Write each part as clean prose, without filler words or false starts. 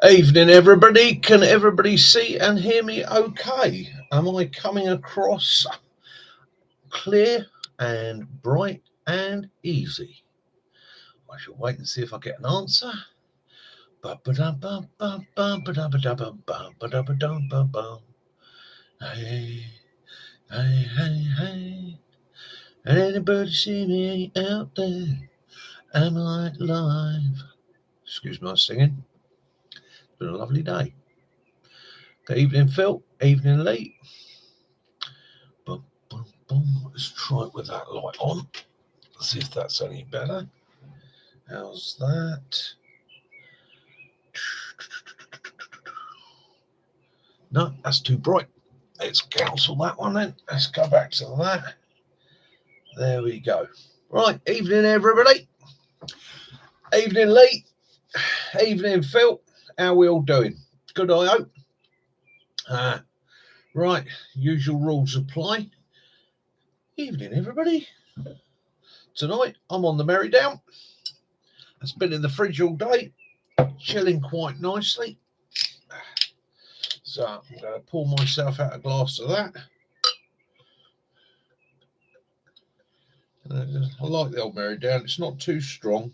Evening, everybody. Can everybody see and hear me okay? Am I coming across clear and bright and easy? I shall wait and see if I get an answer. Hey, hey, hey, hey. Anybody see me out there? Am I live? Excuse my singing. It's been a lovely day. Good evening, Phil. Evening, Lee. Boom, boom, boom. Let's try it with that light on. See if that's any better. How's that? No, that's too bright. Let's cancel that one then. Let's go back to that. There we go. Right, evening everybody. Evening Lee. Evening Phil. How we all doing? Good, I hope. Right, usual rules apply. Evening everybody. Tonight I'm on the merry down. It's been in the fridge all day, chilling quite nicely. So I'm going to pour myself out a glass of that. I like the old merry down. It's not too strong.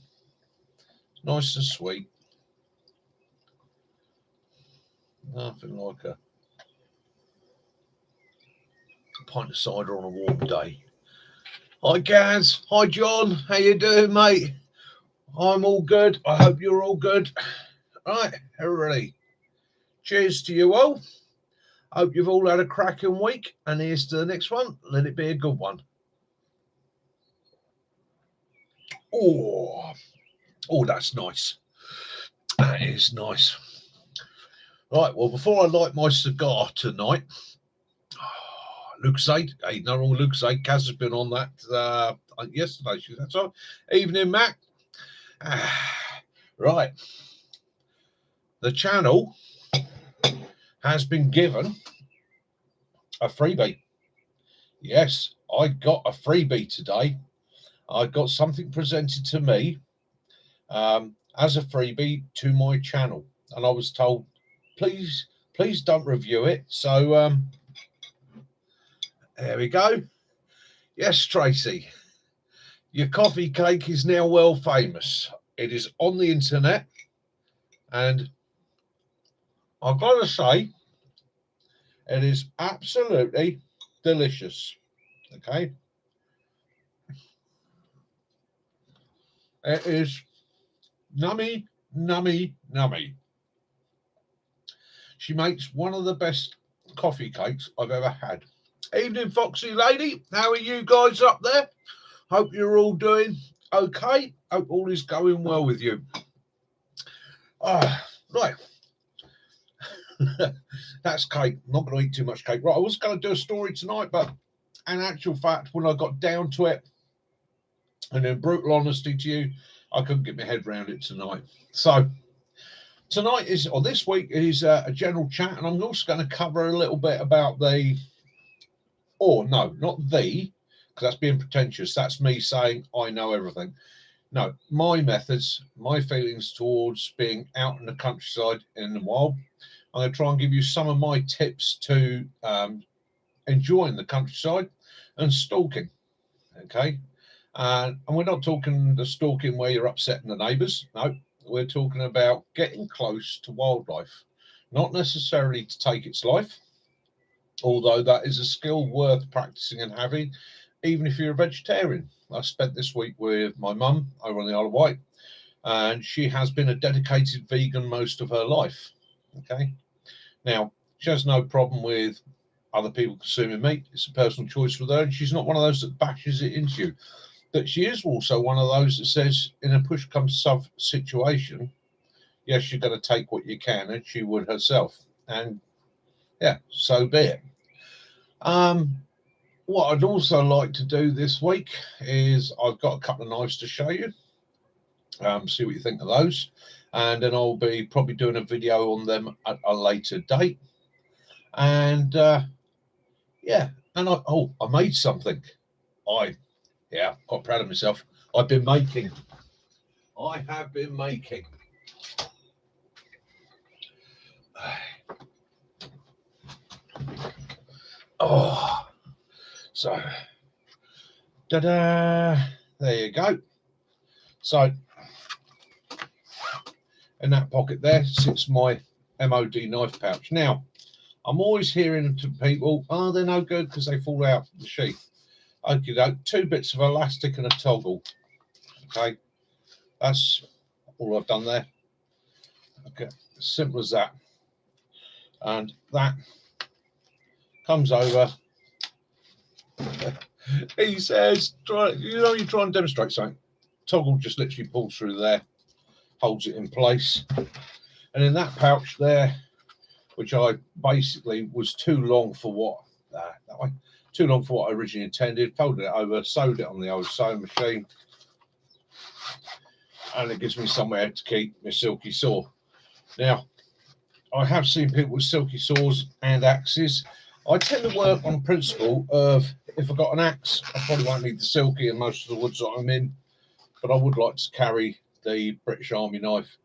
It's nice and sweet. Nothing like a pint of cider on a warm day. Hi Gaz. Hi John. How you doing, mate? I'm all good. I hope you're all good. Right, everybody. Cheers to you all. Hope you've all had a cracking week. And here's to the next one. Let it be a good one. Oh, that's nice. That is nice. Right, well, before I light my cigar tonight, Lucasade, ain't no wrong with Lucasade. Kaz has been on that yesterday. That's all. Evening, Mac. Right. The channel has been given a freebie. Yes, I got a freebie today. I got something presented to me as a freebie to my channel. And I was told, please don't review it. So there we go. Yes, Tracy, your coffee cake is now well famous. It is on the internet, and I've got to say, it is absolutely delicious. Okay, it is nummy, nummy, nummy. She makes one of the best coffee cakes I've ever had. Evening, Foxy Lady. How are you guys up there? Hope you're all doing okay. Hope all is going well with you. Right. That's cake. Not going to eat too much cake. Right, I was going to do a story tonight, but in actual fact, when I got down to it, and in brutal honesty to you, I couldn't get my head around it tonight. So tonight is, or this week is a general chat, and I'm also going to cover a little bit about not the, because that's being pretentious. That's me saying I know everything. No, my methods, my feelings towards being out in the countryside in the wild. I'm going to try and give you some of my tips to enjoying the countryside and stalking. Okay. And we're not talking the stalking where you're upsetting the neighbours. No, we're talking about getting close to wildlife, not necessarily to take its life, although that is a skill worth practicing and having, even if you're a vegetarian. I spent this week with my mum over on the Isle of Wight, and she has been a dedicated vegan most of her life. Okay. Now, she has no problem with other people consuming meat. It's a personal choice with her, and she's not one of those that bashes it into you. But she is also one of those that says, in a push comes shove situation, yes, you're going to take what you can, and she would herself. And yeah, so be it. What I'd also like to do this week is I've got a couple of knives to show you. See what you think of those. And then I'll be probably doing a video on them at a later date. And yeah, and I made something. Quite proud of myself. I have been making. Oh, so ta-da! There you go. So in that pocket there sits my MOD knife pouch. Now, I'm always hearing to people, oh, they're no good because they fall out the sheath. Okay, 2 bits of elastic and a toggle. Okay, that's all I've done there. Okay, as simple as that. And that comes over. He says, you try and demonstrate something. Toggle just literally pulls through there, holds it in place. And in that pouch there, which I basically was too long for what that way, too long for what I originally intended, folded it over, sewed it on the old sewing machine, and it gives me somewhere to keep my silky saw. Now, I have seen people with silky saws and axes. I tend to work on principle of, if I've got an axe, I probably won't need the silky in most of the woods that I'm in, but I would like to carry the British Army knife,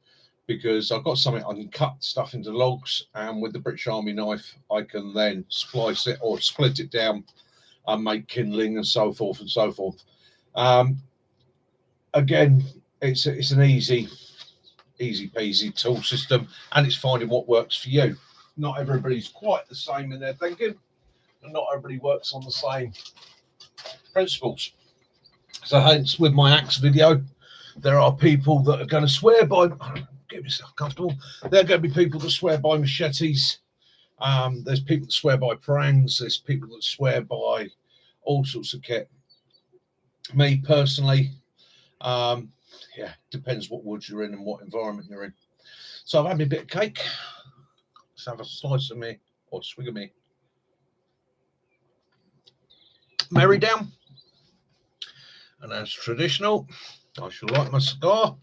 because I've got something I can cut stuff into logs, and with the British Army knife I can then splice it or split it down and make kindling and so forth and so forth. Again, it's an easy peasy tool system, and it's finding what works for you. Not everybody's quite the same in their thinking, and not everybody works on the same principles. So hence, with my axe video, there are people that are going to swear by, get myself comfortable, there are going to be people that swear by machetes, there's people that swear by prangs, there's people that swear by all sorts of kit. Me personally, yeah, depends what woods you're in and what environment you're in. So I've had me bit of cake. Let's have a slice of me, or swig of me Merry down. And as traditional, I shall light my cigar.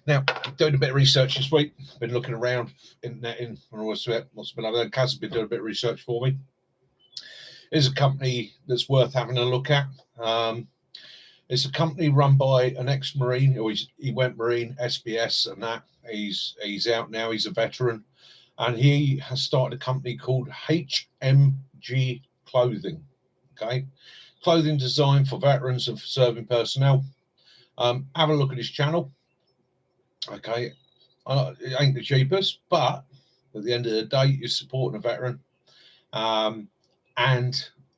Now, doing a bit of research this week, been looking around, interneting, and all that. What's been over there? Kaz has been doing a bit of research for me. It's a company that's worth having a look at. It's a company run by an ex-Marine, or he went Marine, SBS, and that. He's out now. He's a veteran, and he has started a company called HMG Clothing. Okay, clothing designed for veterans and for serving personnel. Have a look at his channel. Okay, it ain't the cheapest, but at the end of the day, you're supporting a veteran, and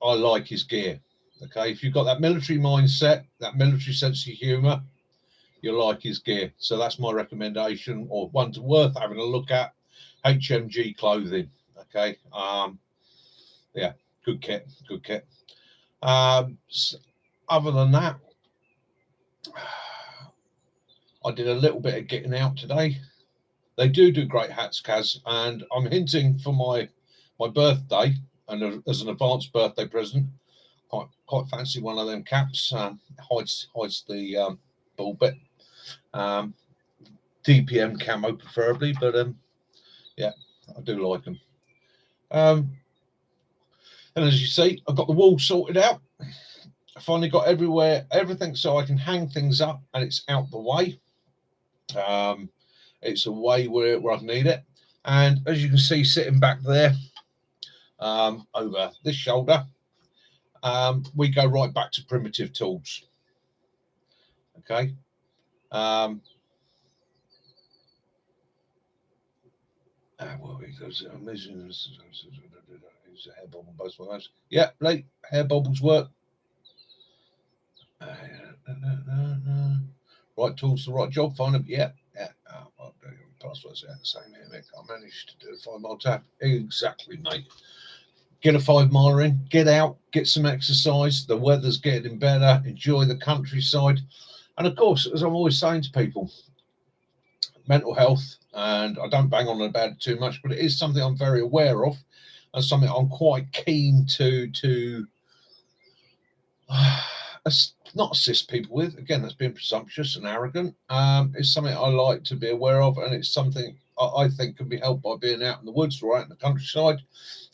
I like his gear. Okay, if you've got that military mindset, that military sense of humour, you'll like his gear. So that's my recommendation, or one worth having a look at. HMG Clothing. Okay, yeah, good kit, good kit. Other than that, I did a little bit of getting out today. They do great hats, Kaz, and I'm hinting for my birthday, and as an advanced birthday present, quite fancy one of them caps. Hides the ball bit. DPM camo preferably, but yeah, I do like them. And as you see, I've got the wall sorted out. I finally got everything so I can hang things up and it's out the way. It's away where I need it. And as you can see, sitting back there, over this shoulder, we go right back to primitive tools. Okay. Well, he goes, amazing. It's a hair bubble, both of those. Yeah, right. Hair bubbles work. Right tools, the right job. Find them. Yeah. Passwords out the same here, Mick. I managed to do a 5 mile tap. Exactly, mate. Get a 5 miler in, get out, get some exercise. The weather's getting better. Enjoy the countryside. And of course, as I'm always saying to people, mental health, and I don't bang on about it too much, but it is something I'm very aware of, and something I'm quite keen to not assist people with. Again, that's being presumptuous and arrogant. It's something I like to be aware of, and it's something I think can be helped by being out in the woods or out in the countryside.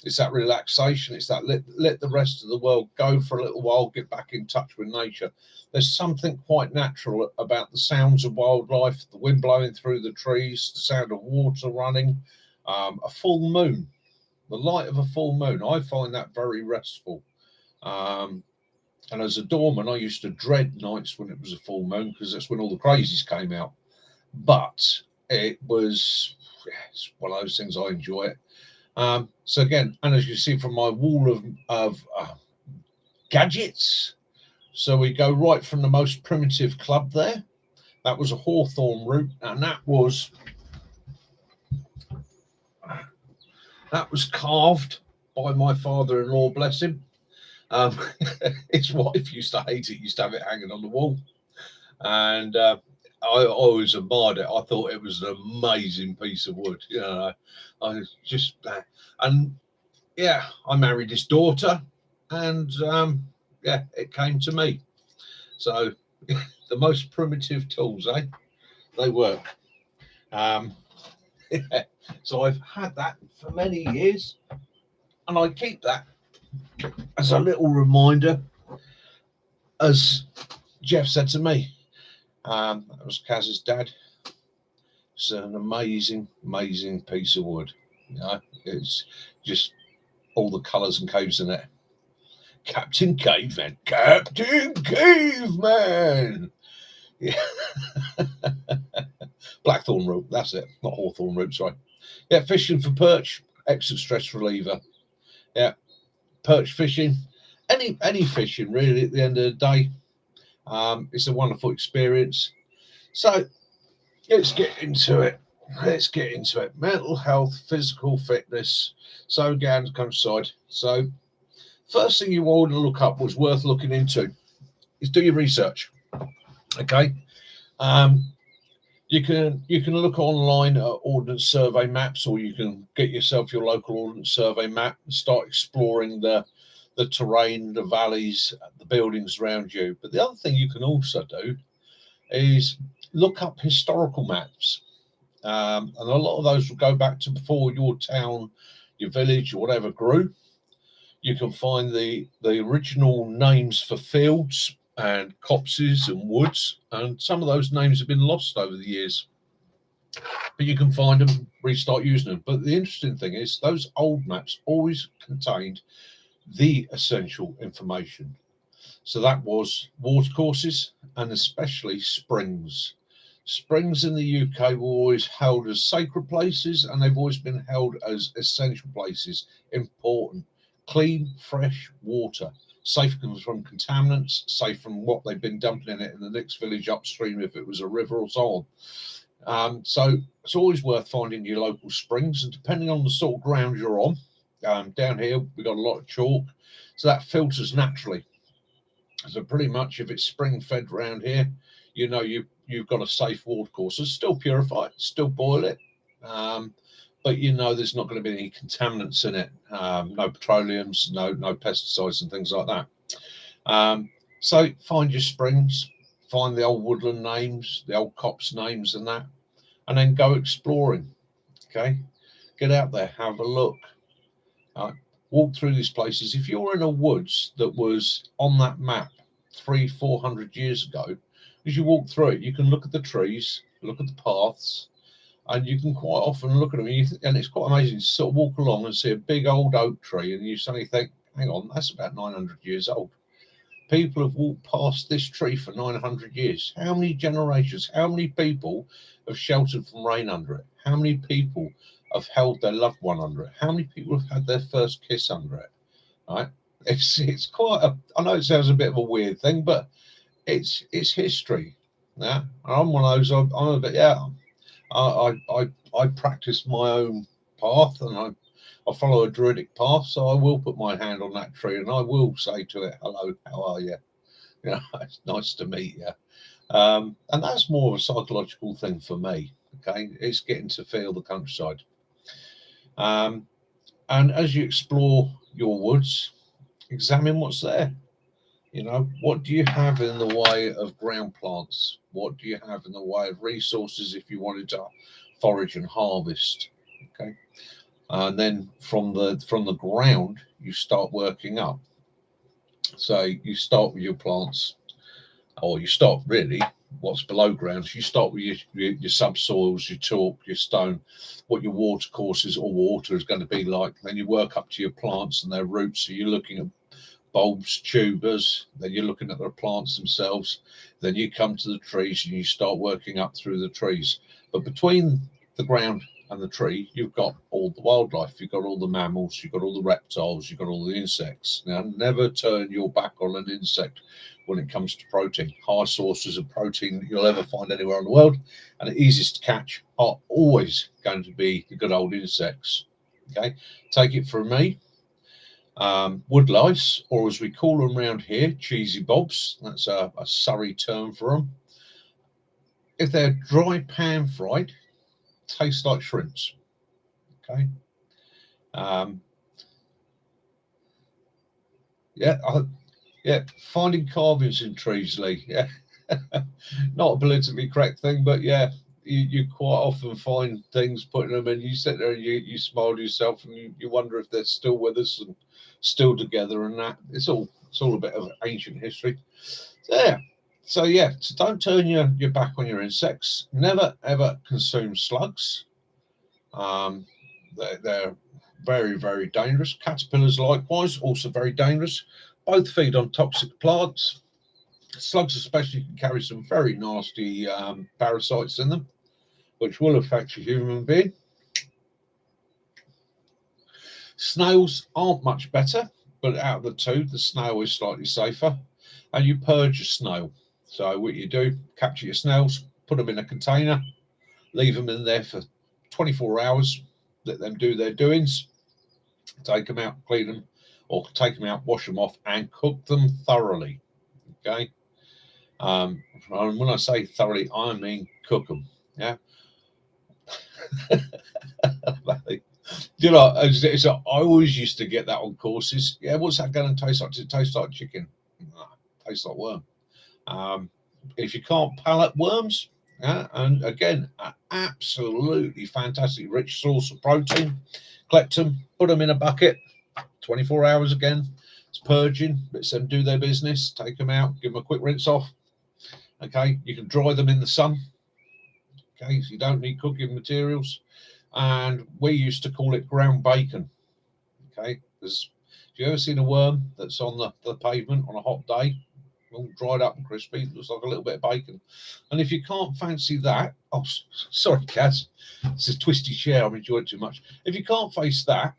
It's that relaxation. It's that let the rest of the world go for a little while, get back in touch with nature. There's something quite natural about the sounds of wildlife, the wind blowing through the trees, the sound of water running, a full moon, the light of a full moon. I find that very restful. Um, and as a doorman, I used to dread nights when it was a full moon because that's when all the crazies came out. But it was, yeah, it's one of those things. I enjoy it. So again, and as you see from my wall of gadgets, so we go right from the most primitive club there. That was a hawthorn root, and that was carved by my father-in-law, bless him. His wife used to hate it. Used to have it hanging on the wall, and I always admired it. I thought it was an amazing piece of wood. You know, I just and yeah, I married his daughter, and yeah, it came to me. So the most primitive tools, eh? They work. Yeah. So I've had that for many years, and I keep that as a little reminder. As Jeff said to me, that was Kaz's dad. It's an amazing, amazing piece of wood. You know, it's just all the colours and caves in it. Captain Caveman, Captain Caveman. Yeah. Blackthorn root, that's it, not hawthorn root, sorry. Yeah, fishing for perch, excellent stress reliever. Yeah, perch fishing, any fishing really. At the end of the day, it's a wonderful experience. So let's get into it. Mental health, physical fitness. So again, countryside. So first thing you want to look up, what's worth looking into, is do your research. Okay. You can look online at Ordnance Survey maps, or you can get yourself your local Ordnance Survey map and start exploring the terrain, the valleys, the buildings around you. But the other thing you can also do is look up historical maps. And a lot of those will go back to before your town, your village, or whatever grew. You can find the original names for fields and copses and woods, and some of those names have been lost over the years. But you can find them, restart using them. But the interesting thing is those old maps always contained the essential information. So that was watercourses and especially springs. Springs in the UK were always held as sacred places, and they've always been held as essential places, important, clean, fresh water, safe from contaminants, safe from what they've been dumping in it in the next village upstream if it was a river or so on. So it's always worth finding your local springs, and depending on the sort of ground you're on, down here we've got a lot of chalk, so that filters naturally. So pretty much if it's spring fed around here, you know you've got a safe water course. It's still purify it, still boil it, but you know there's not going to be any contaminants in it, no petroleums, no pesticides and things like that. So find your springs, find the old woodland names, the old copse names and that, and then go exploring. Okay, get out there, have a look, walk through these places. If you're in a woods that was on that map 300-400 years ago, as you walk through it, you can look at the trees, look at the paths, and you can quite often look at them, and it's quite amazing to sort of walk along and see a big old oak tree, and you suddenly think, hang on, that's about 900 years old. People have walked past this tree for 900 years. How many generations, how many people have sheltered from rain under it? How many people have held their loved one under it? How many people have had their first kiss under it? Right? It's quite a, I know it sounds a bit of a weird thing, but it's history. Yeah, I'm one of those. I'm a bit, yeah. I practice my own path, and I follow a druidic path, so I will put my hand on that tree and I will say to it, "Hello, how are you? You know, it's nice to meet you." And that's more of a psychological thing for me. Okay, it's getting to feel the countryside. And as you explore your woods, examine what's there. You know, what do you have in the way of ground plants? What do you have in the way of resources if you wanted to forage and harvest. Okay, and then from the ground you start working up. So you start with your plants, or you start really what's below ground. So you start with your subsoils, your chalk, your stone, what your water courses or water is going to be like. Then you work up to your plants and their roots. So you're looking at bulbs, tubers, then you're looking at the plants themselves. Then you come to the trees and you start working up through the trees. But between the ground and the tree, you've got all the wildlife, you've got all the mammals, you've got all the reptiles, you've got all the insects. Now, never turn your back on an insect when it comes to protein. High sources of protein that you'll ever find anywhere in the world, and the easiest to catch are always going to be the good old insects. Okay, take it from me. Wood lice, or as we call them around here, cheesy bobs. That's a Surrey term for them. If they're dry pan fried, taste like shrimps. Okay. Yeah, finding carvings in trees, Lee. Yeah, not a politically correct thing, but yeah, you quite often find things, putting them in. You sit there and you smile to yourself, and you wonder if they're still with us and still together. And that it's all a bit of ancient history. So yeah, so don't turn your back on your insects. Never ever consume slugs. They're very, very dangerous. Caterpillars, likewise, also very dangerous. Both feed on toxic plants. Slugs, especially, can carry some very nasty parasites in them, which will affect a human being. Snails aren't much better, but out of the two, the snail is slightly safer. And you purge your snail. So what you do, capture your snails, put them in a container, leave them in there for 24 hours, let them do their doings, take them out, clean them, or take them out, wash them off, and cook them thoroughly. Okay. And when I say thoroughly, I mean cook them. Yeah. You know, I always used to get that on courses. Yeah, what's that going to taste like? Does it taste like chicken? No, it tastes like worm. If you can't palate worms, yeah, and again, an absolutely fantastic rich source of protein, collect them, put them in a bucket, 24 hours again. It's purging, lets them do their business, take them out, give them a quick rinse off. Okay, you can dry them in the sun. Okay, so you don't need cooking materials. And we used to call it ground bacon. Okay, because have you ever seen a worm that's on the pavement on a hot day, all dried up and crispy, looks like a little bit of bacon? And if you can't fancy that, oh, sorry, Kaz, it's a twisty chair, I'm enjoying it too much. If you can't face that,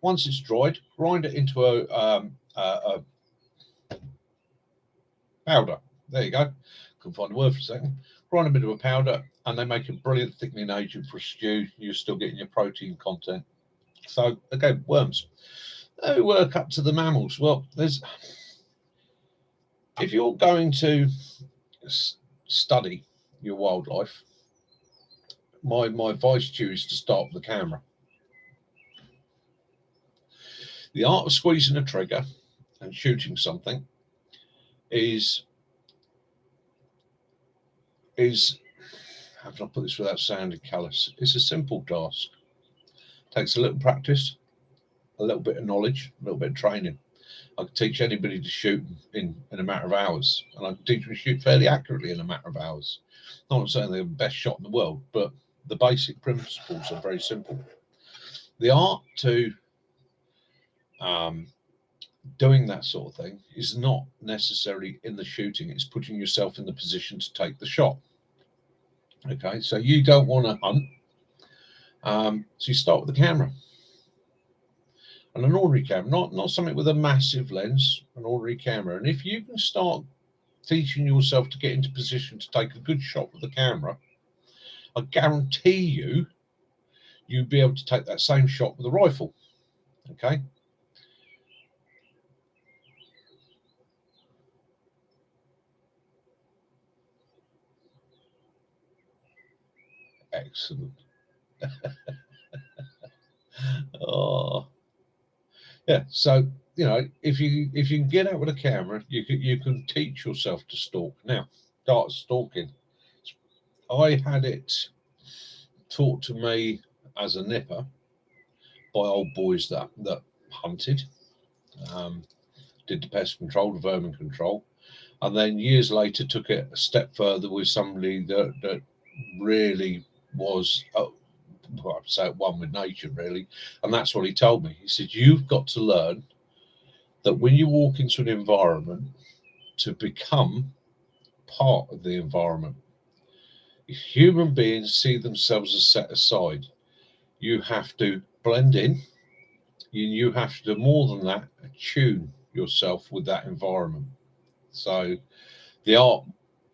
once it's dried, grind it into a powder. There you go. Couldn't find a word for a second. Grind them into a powder, and they make a brilliant thickening agent for a stew. You're still getting your protein content. So, again, worms. Now we work up to the mammals. Well, if you're going to study your wildlife, my advice to you is to start with the camera. The art of squeezing a trigger and shooting something is how can I put this without sounding callous? It's a simple task. It takes a little practice, a little bit of knowledge, a little bit of training. I can teach anybody to shoot in a matter of hours, and I can teach them to shoot fairly accurately in a matter of hours. Not saying they're the best shot in the world, but the basic principles are very simple. The art to doing that sort of thing is not necessarily in the shooting. It's putting yourself in the position to take the shot. Okay, so you don't want to hunt, so you start with the camera. And an ordinary camera, not something with a massive lens, an ordinary camera. And if you can start teaching yourself to get into position to take a good shot with the camera, I guarantee you'd be able to take that same shot with a rifle. Okay. Excellent. Oh, yeah. So if you can get out with a camera, you can teach yourself to stalk. Now, start stalking. I had it taught to me as a nipper by old boys that hunted, um, did the pest control, the vermin control, and then years later took it a step further with somebody that really was, well, I'd say, at one with nature, really. And that's what he told me. He said, you've got to learn that when you walk into an environment, to become part of the environment. If human beings see themselves as set aside, you have to blend in. You have to do more than that, attune yourself with that environment. So the art,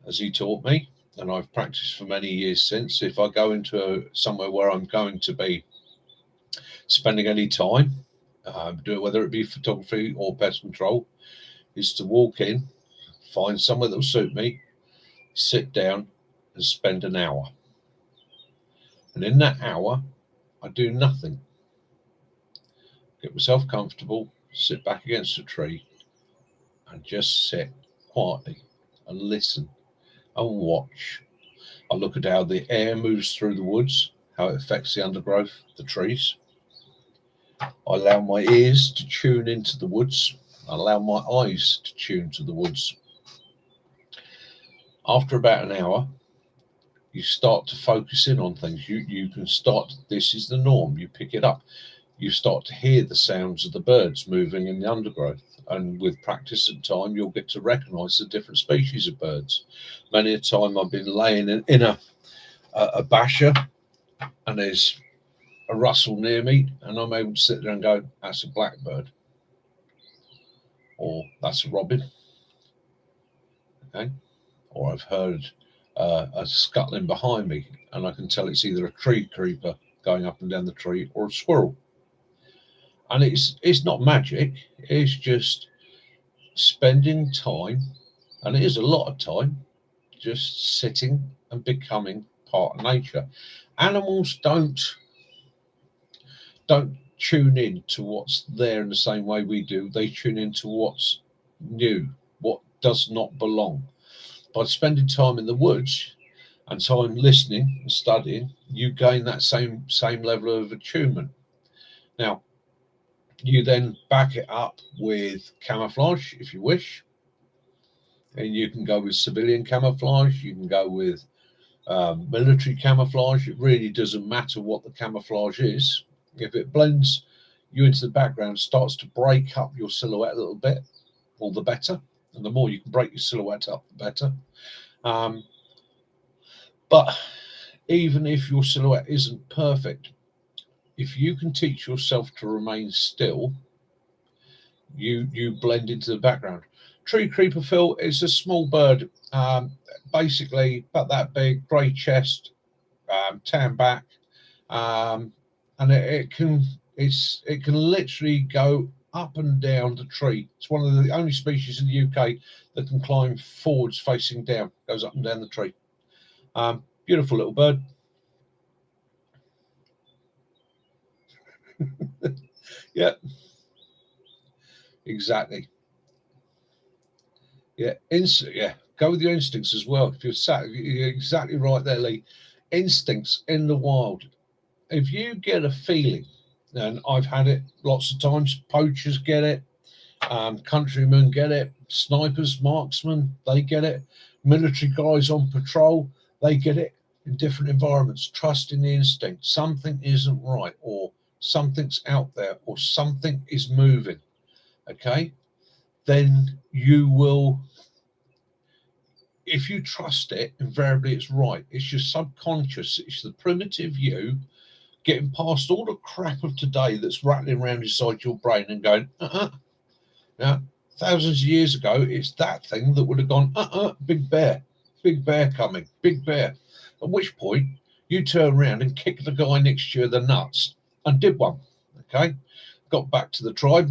as he taught me, and I've practiced for many years since, if I go into somewhere where I'm going to be spending any time, whether it be photography or pest control, is to walk in, find somewhere that will suit me, sit down and spend an hour. And in that hour, I do nothing. Get myself comfortable, sit back against a tree and just sit quietly and listen and watch. I look at how the air moves through the woods, how it affects the undergrowth, the trees. I allow my ears to tune into the woods. I allow my eyes to tune to the woods. After about an hour, you start to focus in on things. You can start, this is the norm, you pick it up. You start to hear the sounds of the birds moving in the undergrowth. And with practice and time, you'll get to recognize the different species of birds. Many a time I've been laying in a basher and there's a rustle near me and I'm able to sit there and go, that's a blackbird. Or that's a robin. Okay. Or I've heard a scuttling behind me and I can tell it's either a tree creeper going up and down the tree or a squirrel. And it's not magic, it's just spending time, and it is a lot of time, just sitting and becoming part of nature. Animals don't tune in to what's there in the same way we do. They tune into what's new, what does not belong. By spending time in the woods and time listening and studying, you gain that same level of attunement. Now, you then back it up with camouflage if you wish. And you can go with civilian camouflage, you can go with military camouflage. It really doesn't matter what the camouflage is. If it blends you into the background, starts to break up your silhouette a little bit, all the better. And the more you can break your silhouette up, the better. But even if your silhouette isn't perfect, if you can teach yourself to remain still, you blend into the background. Tree creeper, Phil, is a small bird, basically about that big, grey chest, tan back, and it can literally go up and down the tree. It's one of the only species in the UK that can climb forwards facing down, goes up and down the tree. Beautiful little bird. Yeah, exactly. Yeah, yeah. Go with your instincts as well. If you're exactly right there, Lee. Instincts in the wild. If you get a feeling, and I've had it lots of times, poachers get it, countrymen get it, snipers, marksmen, they get it, military guys on patrol, they get it in different environments. Trust in the instinct. Something isn't right, or something's out there, or something is moving. Okay, then you will. If you trust it, invariably it's right. It's your subconscious. It's the primitive you getting past all the crap of today that's rattling around inside your brain and going, Now, thousands of years ago, it's that thing that would have gone, big bear coming, big bear. At which point, you turn around and kick the guy next to you in the nuts and did one. Okay, got back to the tribe.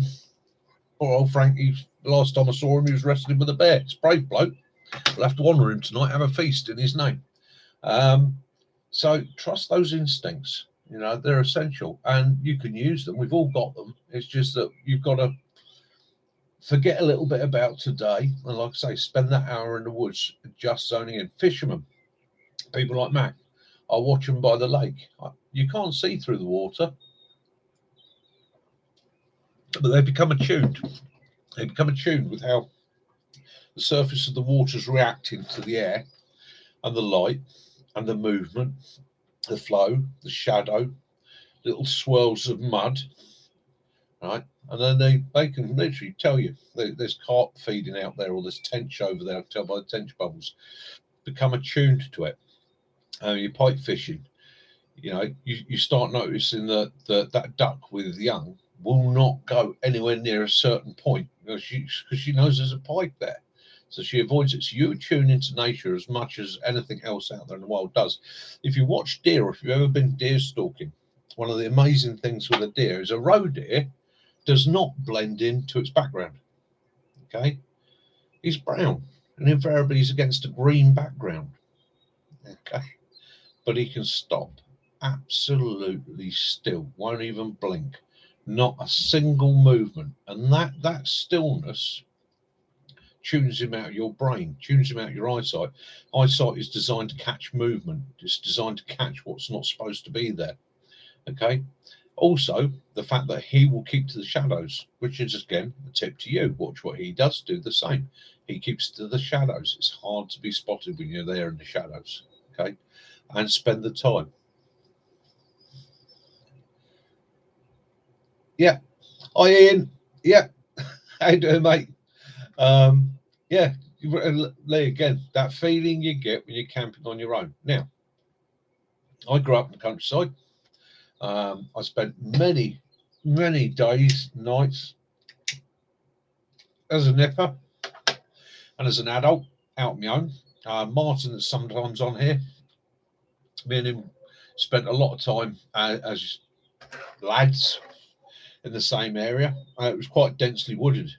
Poor old Frankie, the last time I saw him, he was wrestling with a bear. It's a brave bloke. We'll have to honour him tonight, have a feast in his name. So trust those instincts. You know, they're essential and you can use them. We've all got them. It's just that you've got to forget a little bit about today. And like I say, spend that hour in the woods just zoning in. Fishermen, people like Mac. I watch them by the lake. You can't see through the water, but they become attuned. They become attuned with how the surface of the water is reacting to the air and the light and the movement, the flow, the shadow, little swirls of mud, right? And then they can literally tell you there's carp feeding out there, or there's tench over there. I can tell by the tench bubbles. Become attuned to it. You're pike fishing. You start noticing that duck with young will not go anywhere near a certain point because she knows there's a pike there. So she avoids it. So you tune into nature as much as anything else out there in the wild does. If you watch deer, or if you've ever been deer stalking, one of the amazing things with a deer is a roe deer does not blend into its background. Okay? He's brown, and invariably he's against a green background. Okay? But he can stop absolutely still, won't even blink, not a single movement. And that stillness tunes him out of your brain, tunes him out of your eyesight. Eyesight is designed to catch movement. It's designed to catch what's not supposed to be there. Okay. Also, the fact that he will keep to the shadows, which is again a tip to you. Watch what he does. Do the same. He keeps to the shadows. It's hard to be spotted when you're there in the shadows. Okay. And spend the time. Yeah. Hi, Ian. Yeah. How you doing, mate? Yeah, again, that feeling you get when you're camping on your own. Now, I grew up in the countryside. I spent many, many days, nights as a nipper and as an adult out on my own. Martin is sometimes on here. Me and him spent a lot of time as lads in the same area. It was quite densely wooded.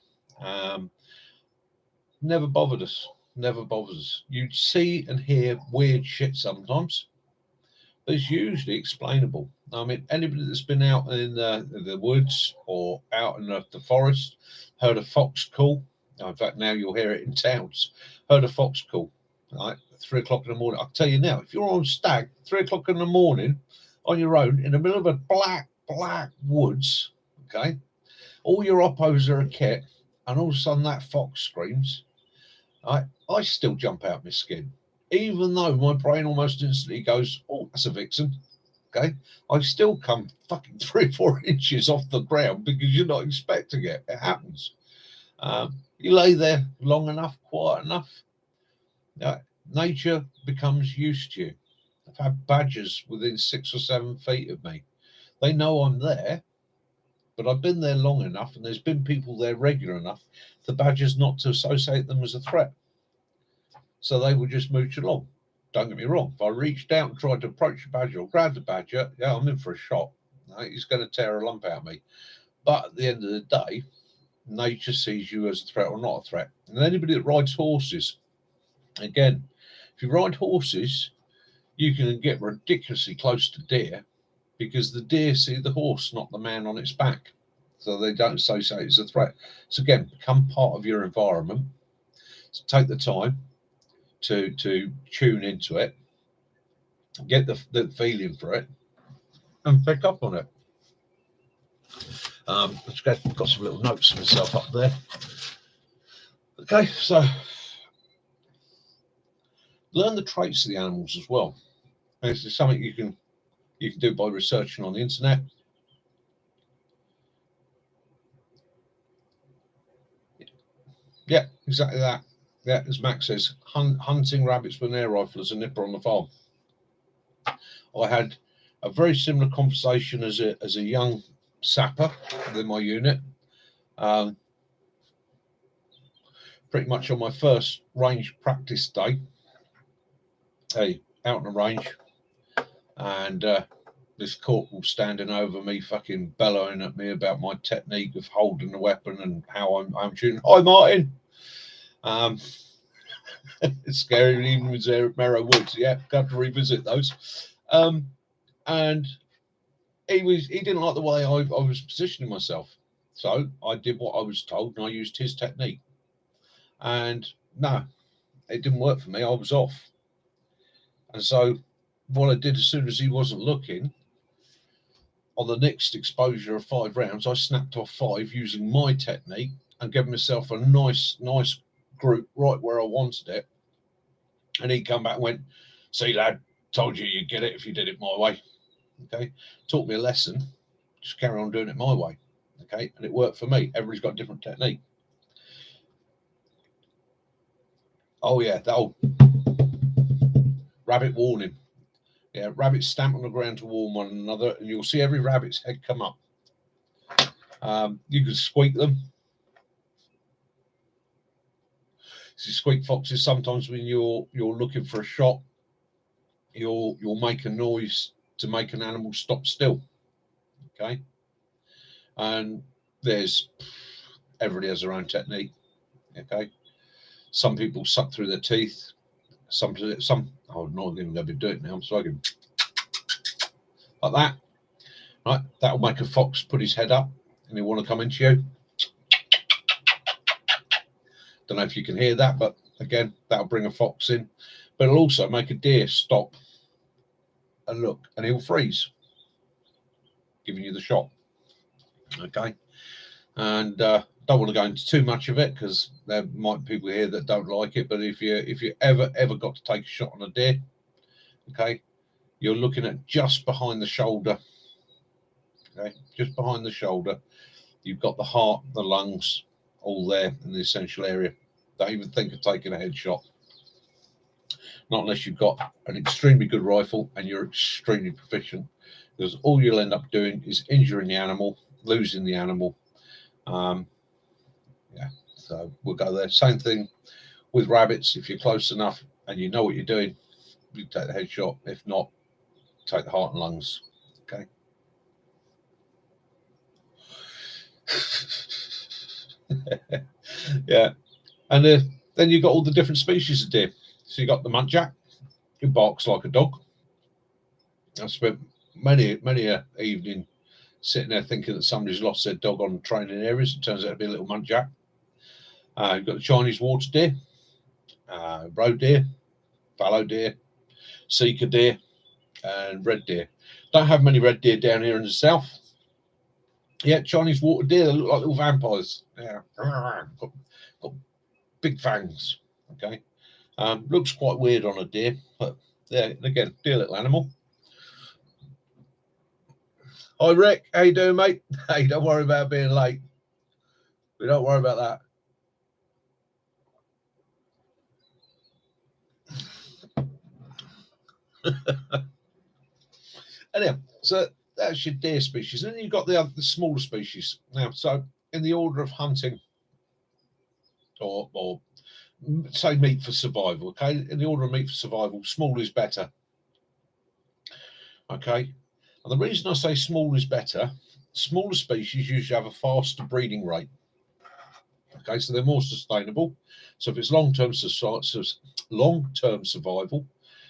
Never bothered us. Never bothers us. You'd see and hear weird shit sometimes, but it's usually explainable. I mean, anybody that's been out in the woods or out in the forest, heard a fox call. In fact, now you'll hear it in towns. Heard a fox call, right? 3 o'clock in the morning. I'll tell you now, if you're on stag, 3 o'clock in the morning on your own in the middle of a black woods, okay, all your oppos are a kit, and all of a sudden that fox screams, I still jump out my skin, even though my brain almost instantly goes, "Oh, that's a vixen." Okay, I still come fucking 3 or 4 inches off the ground because you're not expecting it. It happens. You lay there long enough, quiet enough, nature becomes used to you. I've had badgers within 6 or 7 feet of me. They know I'm there, but I've been there long enough, and there's been people there regular enough, the badgers not to associate them as a threat. So they will just mooch along. Don't get me wrong. If I reached out and tried to approach a badger or grab the badger, yeah, I'm in for a shot. He's going to tear a lump out of me. But at the end of the day, nature sees you as a threat or not a threat. And anybody that rides horses, again, if you ride horses, you can get ridiculously close to deer because the deer see the horse, not the man on its back. So they don't associate it as a threat. So again, become part of your environment. So take the time to tune into it, get the feeling for it, and pick up on it. I've got some little notes for myself up there. Okay, so learn the traits of the animals as well. And this is something you can do by researching on the internet. Yeah, exactly that. Yeah, as Max says, hunting rabbits with an air rifle as a nipper on the farm. I had a very similar conversation as a young sapper within my unit. Pretty much on my first range practice day, out on the range, and this corporal standing over me, fucking bellowing at me about my technique of holding the weapon and how I'm shooting. Hi, Martin. It's scary, even with Merrow Woods. Yeah, got to revisit those. And he didn't like the way I was positioning myself, so I did what I was told, and I used his technique. And no, it didn't work for me. I was off, and so what I did as soon as he wasn't looking, on the next exposure of 5 rounds, I snapped off 5 using my technique and gave myself a nice group right where I wanted it. And he come back and went, "See, lad, told you you'd get it if you did it my way." Okay, taught me a lesson. Just carry on doing it my way. Okay, and it worked for me. Everybody's got a different technique. Oh yeah, that'll rabbit warning. Yeah, rabbits stamp on the ground to warn one another, and you'll see every rabbit's head come up. You can squeak them. See, squeak foxes, sometimes when you're looking for a shot, you'll make a noise to make an animal stop still. Okay, and everybody has their own technique. Okay, some people suck through their teeth. Some I'm not even going to do it now. I'm swagging like that. Right, that'll make a fox put his head up and he'll want to come into you. Don't know if you can hear that, but again, that'll bring a fox in. But it'll also make a deer stop and look, and he'll freeze, giving you the shot. Okay, and don't want to go into too much of it because there might be people here that don't like it. But if you ever got to take a shot on a deer, okay, you're looking at just behind the shoulder. Okay, just behind the shoulder, you've got the heart, the lungs, all there in the essential area. Don't even think of taking a headshot. Not unless you've got an extremely good rifle and you're extremely proficient, because all you'll end up doing is injuring the animal, losing the animal. Yeah, so we'll go there. Same thing with rabbits. If you're close enough and you know what you're doing, you take the headshot. If not, take the heart and lungs. Okay. Yeah, and then you've got all the different species of deer. So you got the muntjac, who barks like a dog. I spent many a evening sitting there thinking that somebody's lost their dog on training areas. It turns out to be a little muntjac. You've got the Chinese water deer, roe deer, fallow deer, seeker deer, and red deer. Don't have many red deer down here in the south. Yeah, Chinese water deer, they look like little vampires. Yeah, got big fangs. Okay, looks quite weird on a deer, but yeah, again, dear little animal. Hi Rick, how you doing, mate? Hey, don't worry about being late. We don't worry about that. Anyhow, so that's your deer species, and then you've got the smaller species. Now, so in the order of hunting, or say meat for survival, okay? In the order of meat for survival, small is better. Okay, and the reason I say small is better, smaller species usually have a faster breeding rate. Okay, so they're more sustainable. So if it's long-term survival,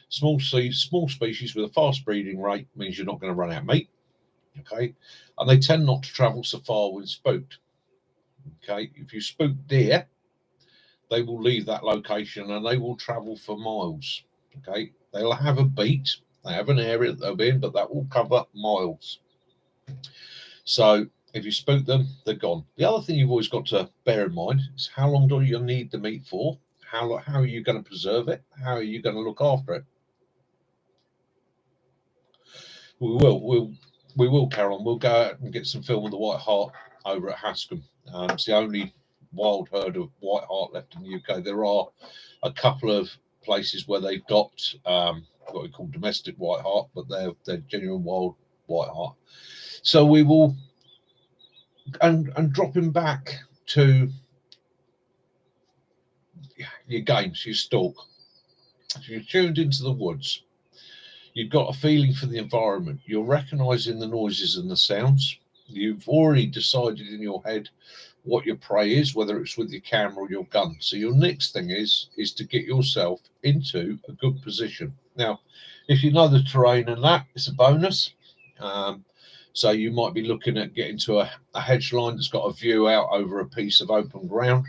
small species with a fast breeding rate means you're not going to run out of meat. Okay, and they tend not to travel so far when spooked. Okay, if you spook deer, they will leave that location and they will travel for miles. Okay, they'll have a beat, they have an area that they'll be in, but that will cover miles. So if you spook them, they're gone. The other thing you've always got to bear in mind is how long do you need the meat for? How are you going to preserve it? How are you going to look after it? We will carry on. We'll go out and get some film of the white hart over at Hascombe. It's the only wild herd of white hart left in the UK. There are a couple of places where they've got what we call domestic white hart, but they're genuine wild white hart. So we will and dropping back to your games, your stalk. If you're tuned into the woods, you've got a feeling for the environment. You're recognizing the noises and the sounds. You've already decided in your head what your prey is, whether it's with your camera or your gun. So your next thing is to get yourself into a good position. Now, if you know the terrain and that, it's a bonus. So you might be looking at getting to a hedge line that's got a view out over a piece of open ground.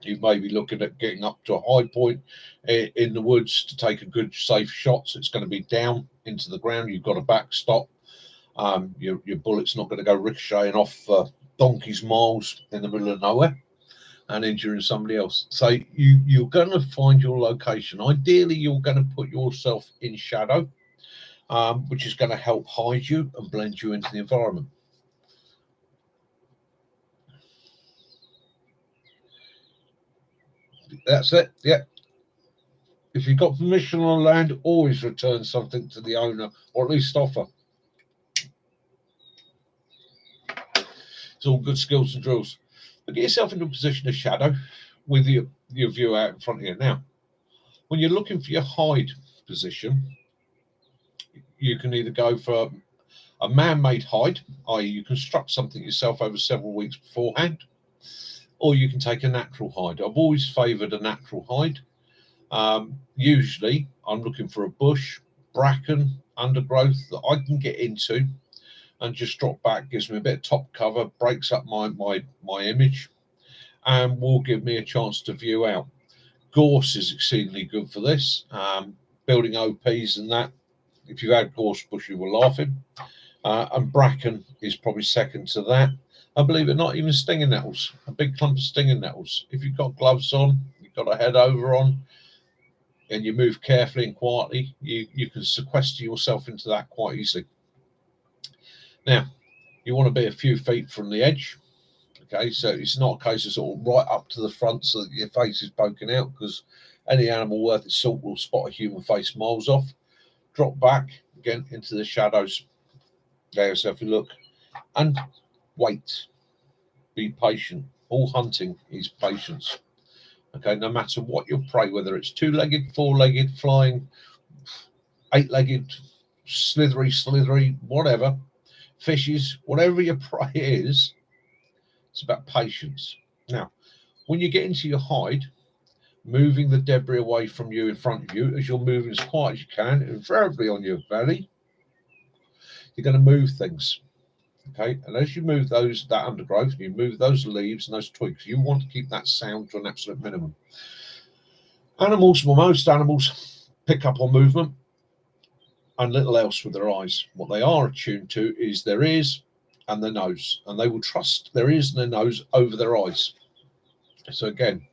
You may be looking at getting up to a high point in the woods to take a good safe shot. So it's going to be down into the ground. You've got a backstop. Your bullet's not going to go ricocheting off donkey's miles in the middle of nowhere and injuring somebody else. So you're going to find your location. Ideally, you're going to put yourself in shadow, which is going to help hide you and blend you into the environment. That's it. Yeah. If you've got permission on land, always return something to the owner, or at least offer. It's all good skills and drills. But get yourself into a position of shadow with your view out in front of you. Now, when you're looking for your hide position, you can either go for a man-made hide, i.e. you construct something yourself over several weeks beforehand, or you can take a natural hide. I've always favoured a natural hide. Usually, I'm looking for a bush, bracken, undergrowth that I can get into and just drop back, gives me a bit of top cover, breaks up my image, and will give me a chance to view out. Gorse is exceedingly good for this. Building OPs and that, if you had gorse bush, you were laughing. And bracken is probably second to that. And believe it or not, even stinging nettles, a big clump of stinging nettles. If you've got gloves on, you've got a head over on, and you move carefully and quietly, you can sequester yourself into that quite easily. Now, you want to be a few feet from the edge. Okay, so it's not a case of sort of right up to the front so that your face is poking out, because any animal worth its salt will spot a human face miles off. Drop back again into the shadows. Get yourself a look and wait. Be patient. All hunting is patience. Okay, no matter what your prey, whether it's two-legged, four-legged, flying, eight-legged, slithery, whatever, fishes, whatever your prey is, it's about patience. Now, when you get into your hide, moving the debris away from you in front of you, as you're moving as quiet as you can, invariably on your belly, you're going to move things. Okay, and as you move that undergrowth, you move those leaves and those twigs, you want to keep that sound to an absolute minimum. Most animals pick up on movement and little else with their eyes. What they are attuned to is their ears and their nose, and they will trust their ears and their nose over their eyes. So again,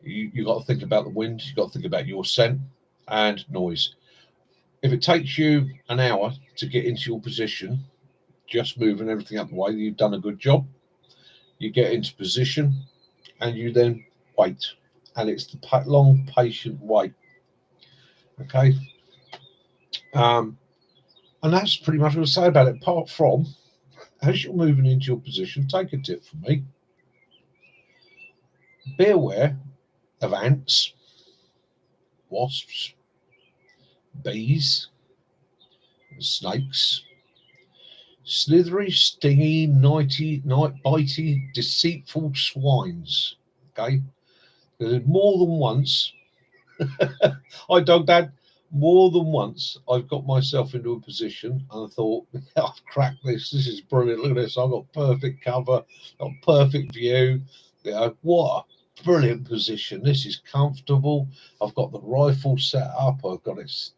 you've got to think about the wind, you've got to think about your scent and noise. If it takes you an hour to get into your position, just moving everything up the way, you've done a good job. You get into position and you then wait, and it's the long patient wait. Okay, and that's pretty much what I say about it. Apart from, as you're moving into your position, take a tip from me. Be aware of ants, wasps, bees, snakes, slithery, stingy, bitey, deceitful swines. Okay, more than once, Dad. More than once, I've got myself into a position and I thought, I've cracked this. This is brilliant. Look at this. I've got perfect cover, got perfect view. What a brilliant position. This is comfortable. I've got the rifle set up. I've got it.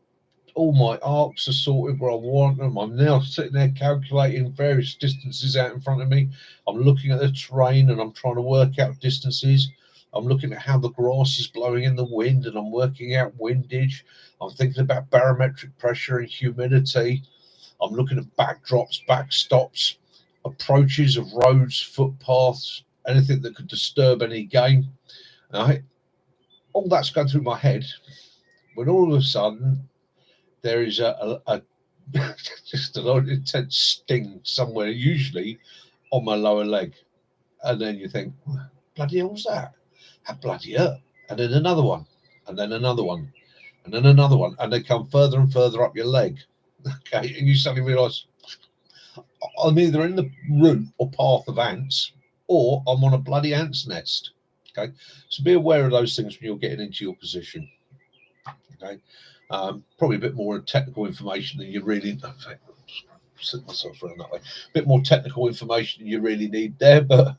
All my arcs are sorted where I want them. I'm now sitting there calculating various distances out in front of me. I'm looking at the terrain and I'm trying to work out distances. I'm looking at how the grass is blowing in the wind and I'm working out windage. I'm thinking about barometric pressure and humidity. I'm looking at backdrops, backstops, approaches of roads, footpaths, anything that could disturb any game. All that's going through my head when all of a sudden there is a just an intense sting somewhere, usually on my lower leg. And then you think, bloody hell's that? How bloody hurt? And then another one, and then another one, and then another one. And they come further and further up your leg. Okay, and you suddenly realise I'm either in the route or path of ants, or I'm on a bloody ant's nest. Okay, so be aware of those things when you're getting into your position. Okay, probably a bit more technical information than you really. Sit myself around that way. A bit more technical information than you really need there, but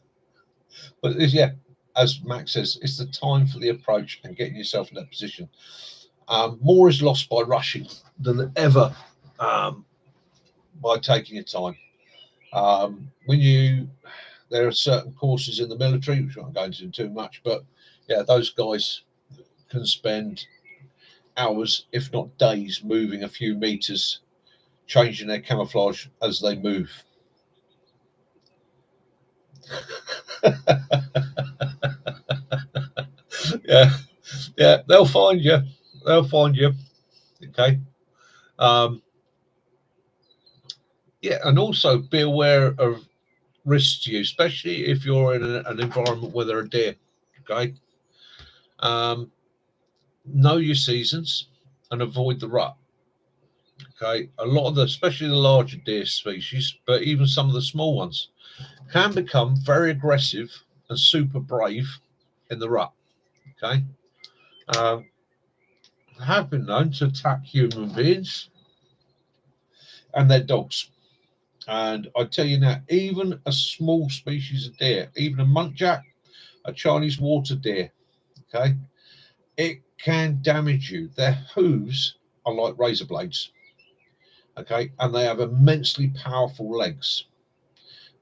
yeah, as Max says, it's the time for the approach and getting yourself in that position. More is lost by rushing than ever by taking your time. There are certain courses in the military, which I won't go into too much, but yeah, those guys can spend hours, if not days, moving a few meters, changing their camouflage as they move. Yeah, yeah, they'll find you. They'll find you. Okay. Um, yeah, and also be aware of risks to you, especially if you're in an environment where there are deer. Okay. Um, know your seasons and avoid the rut. Okay. A lot of especially the larger deer species, but even some of the small ones, can become very aggressive and super brave in the rut. Okay. Um, have been known to attack human beings and their dogs. And I tell you now, even a small species of deer, even a muntjac, a Chinese water deer, okay, it can damage you. Their hooves are like razor blades, okay, and they have immensely powerful legs.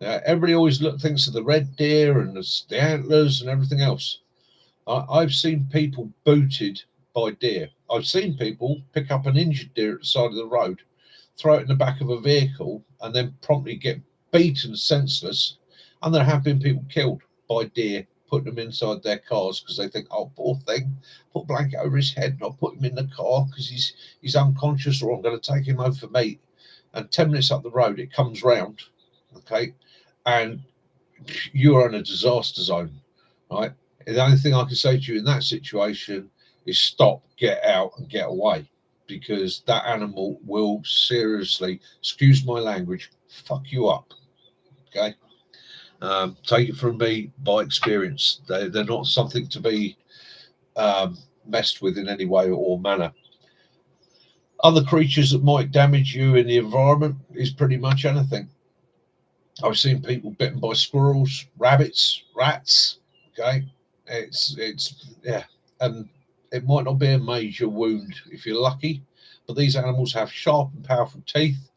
Now, everybody always thinks of the red deer and the antlers and everything else. I've seen people booted by deer. I've seen people pick up an injured deer at the side of the road, throw it in the back of a vehicle, and then promptly get beaten senseless. And there have been people killed by deer, putting them inside their cars because they think, "Oh, poor thing, put a blanket over his head and I'll put him in the car because he's unconscious, or I'm going to take him home for meat." And 10 minutes up the road, it comes round, okay, and you are in a disaster zone, right? The only thing I can say to you in that situation is stop, get out, and get away, because that animal will seriously, excuse my language, fuck you up. Okay. Take it from me by experience. They're not something to be messed with in any way or manner. Other creatures that might damage you in the environment is pretty much anything. I've seen people bitten by squirrels, rabbits, rats. Okay, it's yeah, and it might not be a major wound if you're lucky, but these animals have sharp and powerful teeth.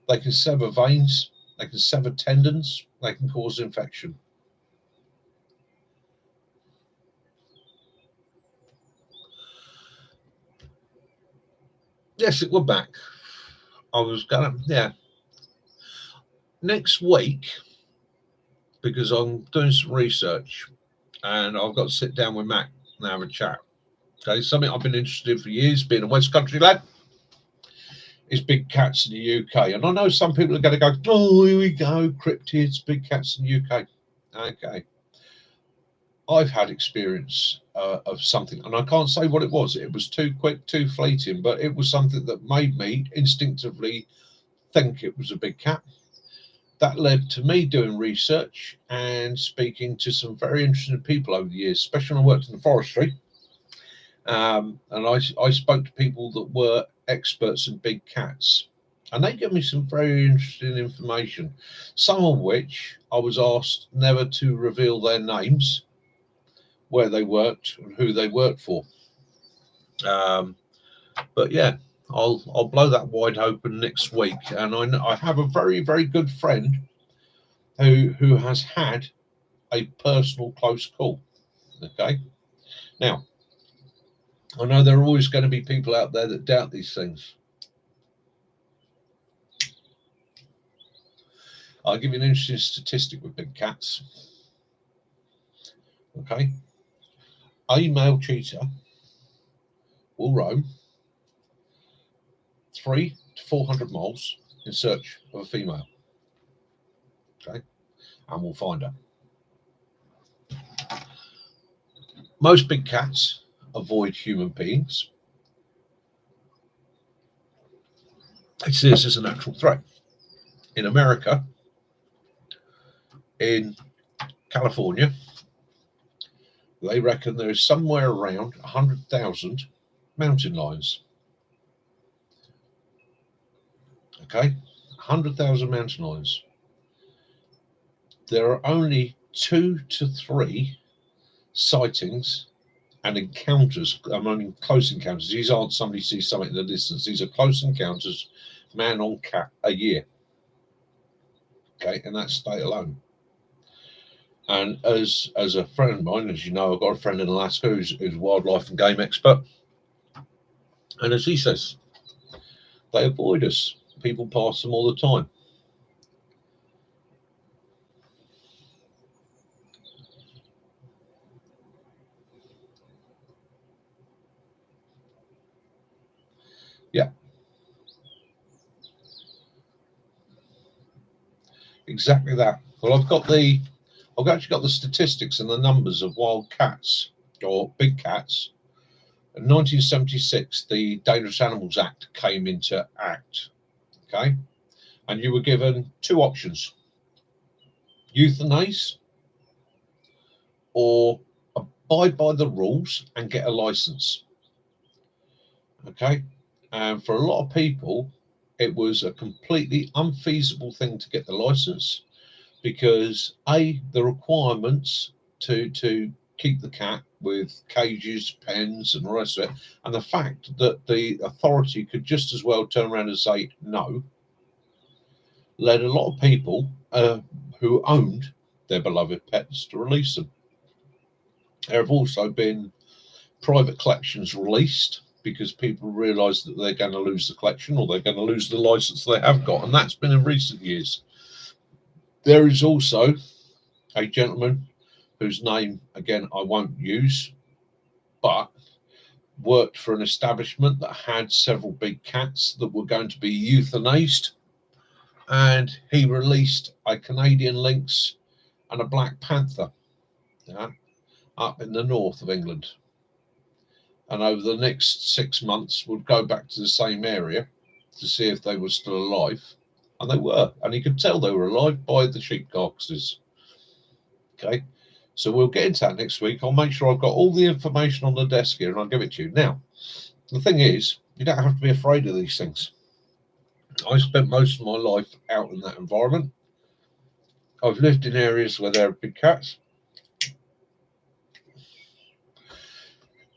They can sever veins, they can sever tendons, they can cause infection. Yes, we're back. I was gonna, yeah, next week, because I'm doing some research and I've got to sit down with Matt and have a chat. Okay, something I've been interested in for years, being a West Country lad, is big cats in the UK. And I know some people are going to go, "Oh, here we go, cryptids, big cats in the UK." Okay. I've had experience of something, and I can't say what it was. It was too quick, too fleeting, but it was something that made me instinctively think it was a big cat. That led to me doing research and speaking to some very interesting people over the years, especially when I worked in the forestry. And I spoke to people that were experts in big cats, and they gave me some very interesting information, some of which I was asked never to reveal their names, where they worked, and who they worked for. Um, but yeah, I'll blow that wide open next week, and I have a very very good friend who has had a personal close call. Okay, now I know there are always going to be people out there that doubt these things. I'll give you an interesting statistic with big cats. Okay, a male cheetah will roam 300 to 400 miles in search of a female. Okay, and we'll find her. Most big cats avoid human beings. They see this as a natural threat. In America, in California, they reckon there is somewhere around 100,000 mountain lions. Okay, 100,000 mountain lions. There are only 2 to 3 sightings and encounters. I mean, close encounters. These aren't somebody sees something in the distance. These are close encounters, man on cat, a year. Okay, in that state alone. And as a friend of mine, as you know, I've got a friend in Alaska who's a wildlife and game expert. And as he says, they avoid us. People pass them all the time. Yeah. Exactly that. Well, I've actually got the statistics and the numbers of wild cats or big cats. In 1976, the Dangerous Animals Act came into act. Okay, and you were given two options: euthanize or abide by the rules and get a license. Okay, and for a lot of people, it was a completely unfeasible thing to get the license because the requirements to keep the cat with cages, pens, and the rest of it, and the fact that the authority could just as well turn around and say no, led a lot of people who owned their beloved pets to release them. There have also been private collections released because people realise that they're going to lose the collection or they're going to lose the license they have got, and that's been in recent years. There is also a gentleman whose name, again, I won't use, but worked for an establishment that had several big cats that were going to be euthanized. And he released a Canadian lynx and a black panther up in the north of England. And over the next 6 months, would go back to the same area to see if they were still alive. And they were. And he could tell they were alive by the sheep carcasses. Okay. So we'll get into that next week. I'll make sure I've got all the information on the desk here and I'll give it to you. Now, the thing is, you don't have to be afraid of these things. I spent most of my life out in that environment. I've lived in areas where there are big cats.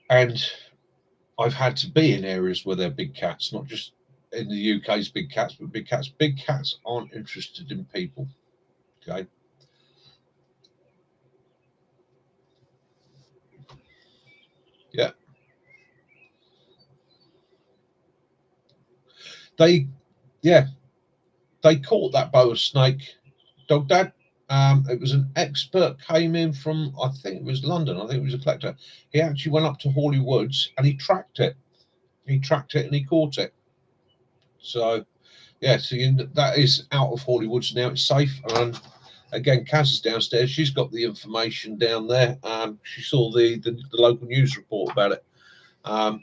And I've had to be in areas where there are big cats, not just in the UK's big cats, but big cats. Big cats aren't interested in people. Okay. Yeah. They caught that boa snake, Dog Dad. It was an expert came in from, I think it was London. I think it was a collector. He actually went up to Hawley Woods and he tracked it. He tracked it and he caught it. So, yeah, so that is out of Hawley Woods now. It's safe. And again, Kaz is downstairs. She's got the information down there. She saw the local news report about it. I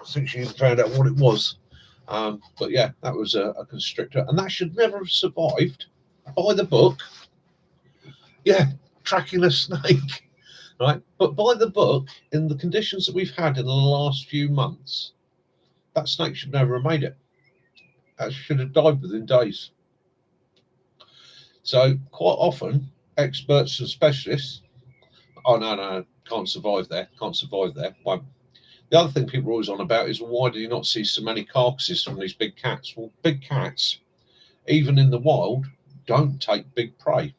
think she even found out what it was. But yeah, that was a constrictor, and that should never have survived. By the book, yeah, tracking a snake, right? But by the book, in the conditions that we've had in the last few months, that snake should never have made it. That should have died within days. So quite often, experts and specialists, oh no, can't survive there, can't survive there. Won't. The other thing people are always on about is, well, why do you not see so many carcasses from these big cats? Well, big cats, even in the wild, don't take big prey.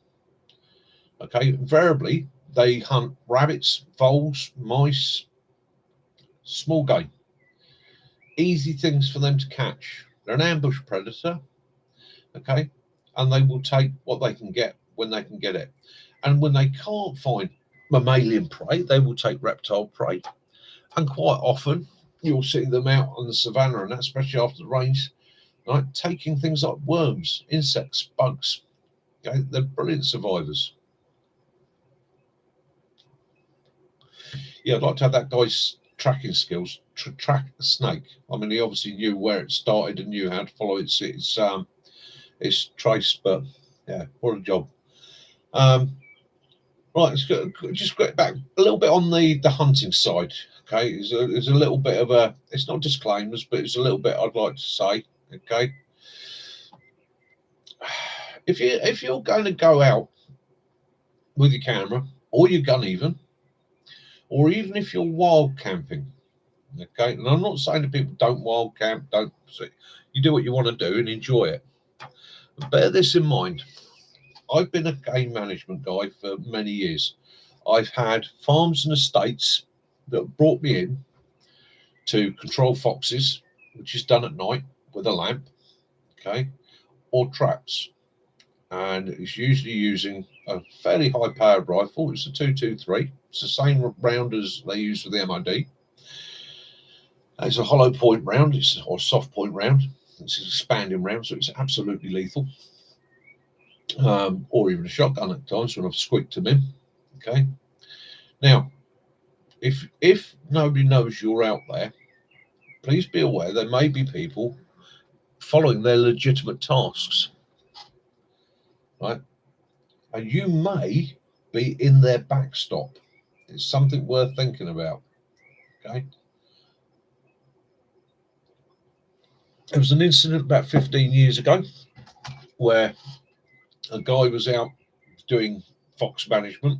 Okay, invariably they hunt rabbits, voles, mice, small game. Easy things for them to catch. They're an ambush predator. Okay, and they will take what they can get when they can get it. And when they can't find mammalian prey, they will take reptile prey. And quite often you'll see them out on the savannah, and that, especially after the rains, right, taking things like worms, insects, bugs. Okay, they're brilliant survivors. Yeah, I'd like to have that guy's tracking skills to track a snake. I mean, he obviously knew where it started and knew how to follow its trace. But yeah, what a job. Right, let's just get back a little bit on the hunting side. Okay, there's a little bit of a, it's not disclaimers, but it's a little bit I'd like to say. Okay, if you're going to go out with your camera or your gun even, or even if you're wild camping. Okay, and I'm not saying to people don't wild camp, don't. You do what you want to do and enjoy it. But bear this in mind. I've been a game management guy for many years. I've had farms and estates that brought me in to control foxes, which is done at night with a lamp, okay, or traps. And it's usually using a fairly high powered rifle. It's a 223. It's the same round as they use for the MOD. It's a hollow point round, or soft point round. It's an expanding round, so it's absolutely lethal. Or even a shotgun at times when I've squeaked them in. Okay. Now, if nobody knows you're out there, please be aware there may be people following their legitimate tasks, right? And you may be in their backstop. It's something worth thinking about. Okay. There was an incident about 15 years ago where a guy was out doing fox management,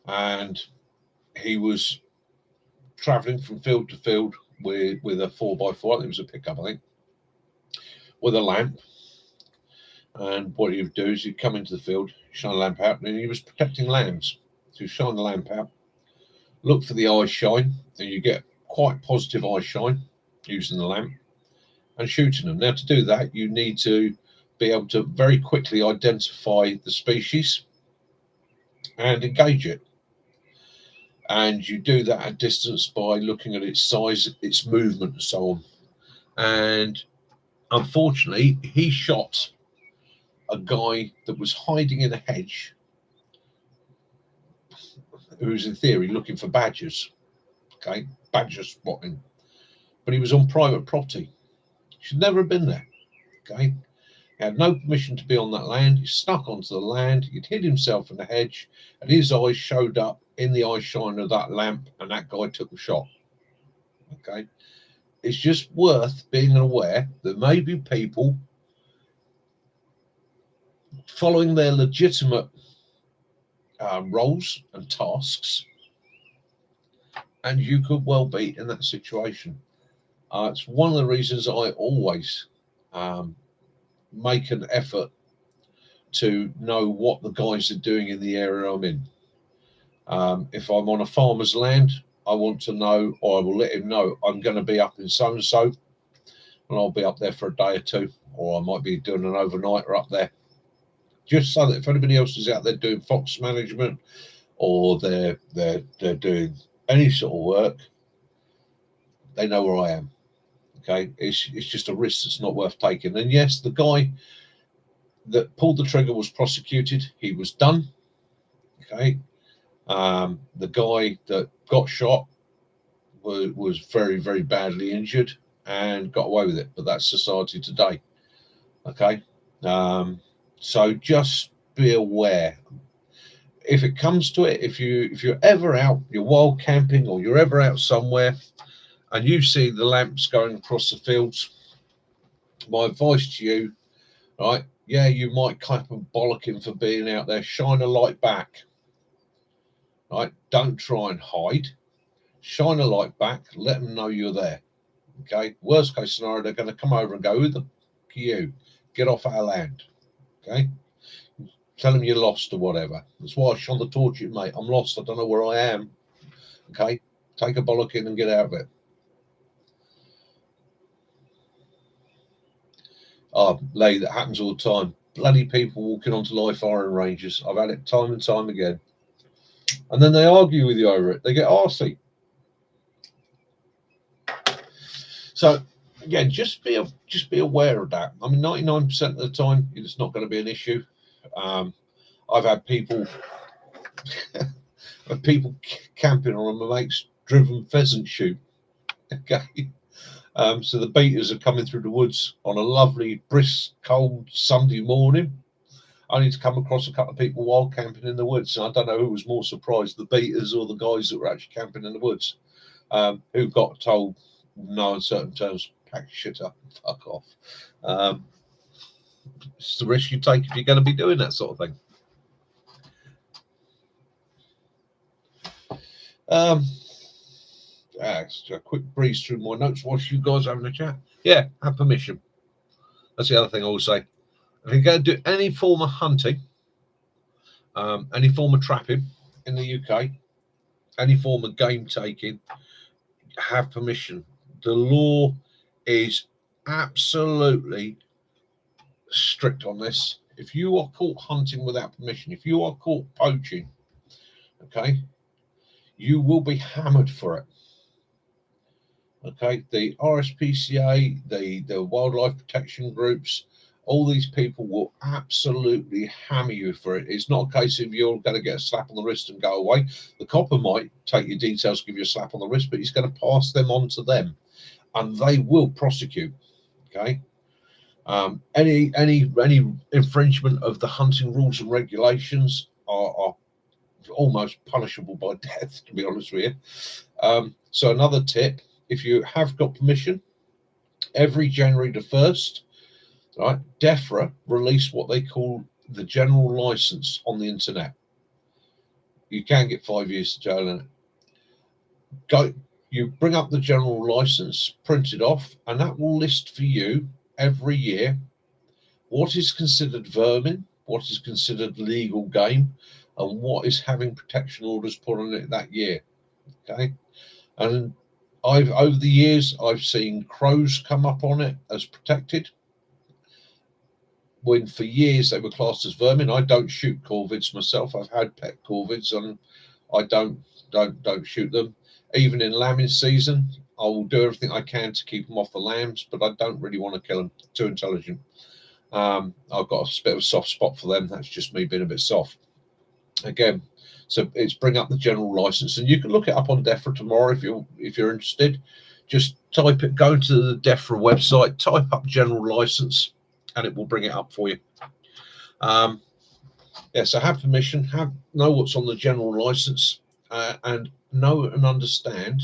and he was traveling from field to field with a 4x4. I think it was a pickup, I think, with a lamp. And what he would do is he'd come into the field, shine a lamp out, and he was protecting lambs. So you shine the lamp out, look for the eye shine, and you get quite positive eye shine using the lamp and shooting them. Now, to do that, you need to be able to very quickly identify the species and engage it. And you do that at distance by looking at its size, its movement, and so on. And unfortunately, he shot a guy that was hiding in a hedge, who was in theory looking for badgers. Okay, badger spotting. But he was on private property. Should never have been there. Okay, he had no permission to be on that land. He snuck onto the land. He'd hid himself in the hedge, and his eyes showed up in the eye shine of that lamp, and that guy took the shot. Okay, it's just worth being aware that maybe people following their legitimate roles and tasks, and you could well be in that situation. It's one of the reasons I always make an effort to know what the guys are doing in the area I'm in. If I'm on a farmer's land, I want to know, or I will let him know, I'm going to be up in so and so, and I'll be up there for a day or two, or I might be doing an overnighter up there, just so that if anybody else is out there doing fox management, or they're doing any sort of work, they know where I am. Okay, it's just a risk that's not worth taking. And yes, the guy that pulled the trigger was prosecuted. He was done. Okay, the guy that got shot was very, very badly injured and got away with it. But that's society today. Okay, so just be aware. If it comes to it, if you're ever out, you're wild camping, or you're ever out somewhere, and you see the lamps going across the fields, my advice to you, right? Yeah, you might kind of bollocking for being out there. Shine a light back, right? Don't try and hide. Shine a light back. Let them know you're there. Okay. Worst case scenario, they're going to come over and go, "Who the f you? Get off our land." Okay. Tell them you're lost or whatever. That's why I shone the torch at you, mate. I'm lost. I don't know where I am. Okay. Take a bollocking and get out of it. Oh, Lee, that happens all the time. Bloody people walking onto live firing ranges. I've had it time and time again. And then they argue with you over it. They get arsey. So again, just be aware of that. I mean, 99% of the time, it's not going to be an issue. I've had people camping on a mate's driven pheasant shoot. Okay. So the beaters are coming through the woods on a lovely, brisk, cold Sunday morning. I need to come across a couple of people wild camping in the woods. And I don't know who was more surprised, the beaters or the guys that were actually camping in the woods, who got told, no uncertain terms, pack your shit up and fuck off. It's the risk you take if you're going to be doing that sort of thing. Um, just a quick breeze through my notes whilst you guys are having a chat. Yeah, have permission. That's the other thing I will say. If you're going to do any form of hunting, any form of trapping in the UK, any form of game taking, have permission. The law is absolutely strict on this. If you are caught hunting without permission, if you are caught poaching, okay, you will be hammered for it. Okay, the RSPCA, the wildlife protection groups, all these people will absolutely hammer you for it. It's not a case of you're going to get a slap on the wrist and go away. The copper might take your details, give you a slap on the wrist, but he's going to pass them on to them, and they will prosecute. Okay, any infringement of the hunting rules and regulations are almost punishable by death, to be honest with you. So another tip, if you have got permission, every January the 1st, right, DEFRA release what they call the general license on the internet. You can get 5 years to jail in it. You bring up the general license, print it off, and that will list for you every year what is considered vermin, what is considered legal game, and what is having protection orders put on it that year. Okay, and over the years I've seen crows come up on it as protected, when for years they were classed as vermin. I don't shoot corvids myself. I've had pet corvids, and I don't shoot them. Even in lambing season, I will do everything I can to keep them off the lambs, but I don't really want to kill them. Too intelligent. I've got a bit of a soft spot for them. That's just me being a bit soft. Again, so it's bring up the general license, and you can look it up on DEFRA tomorrow if you're interested. Just type it, go to the DEFRA website, type up general license, and it will bring it up for you. Yeah, so have permission, know what's on the general license, and know and understand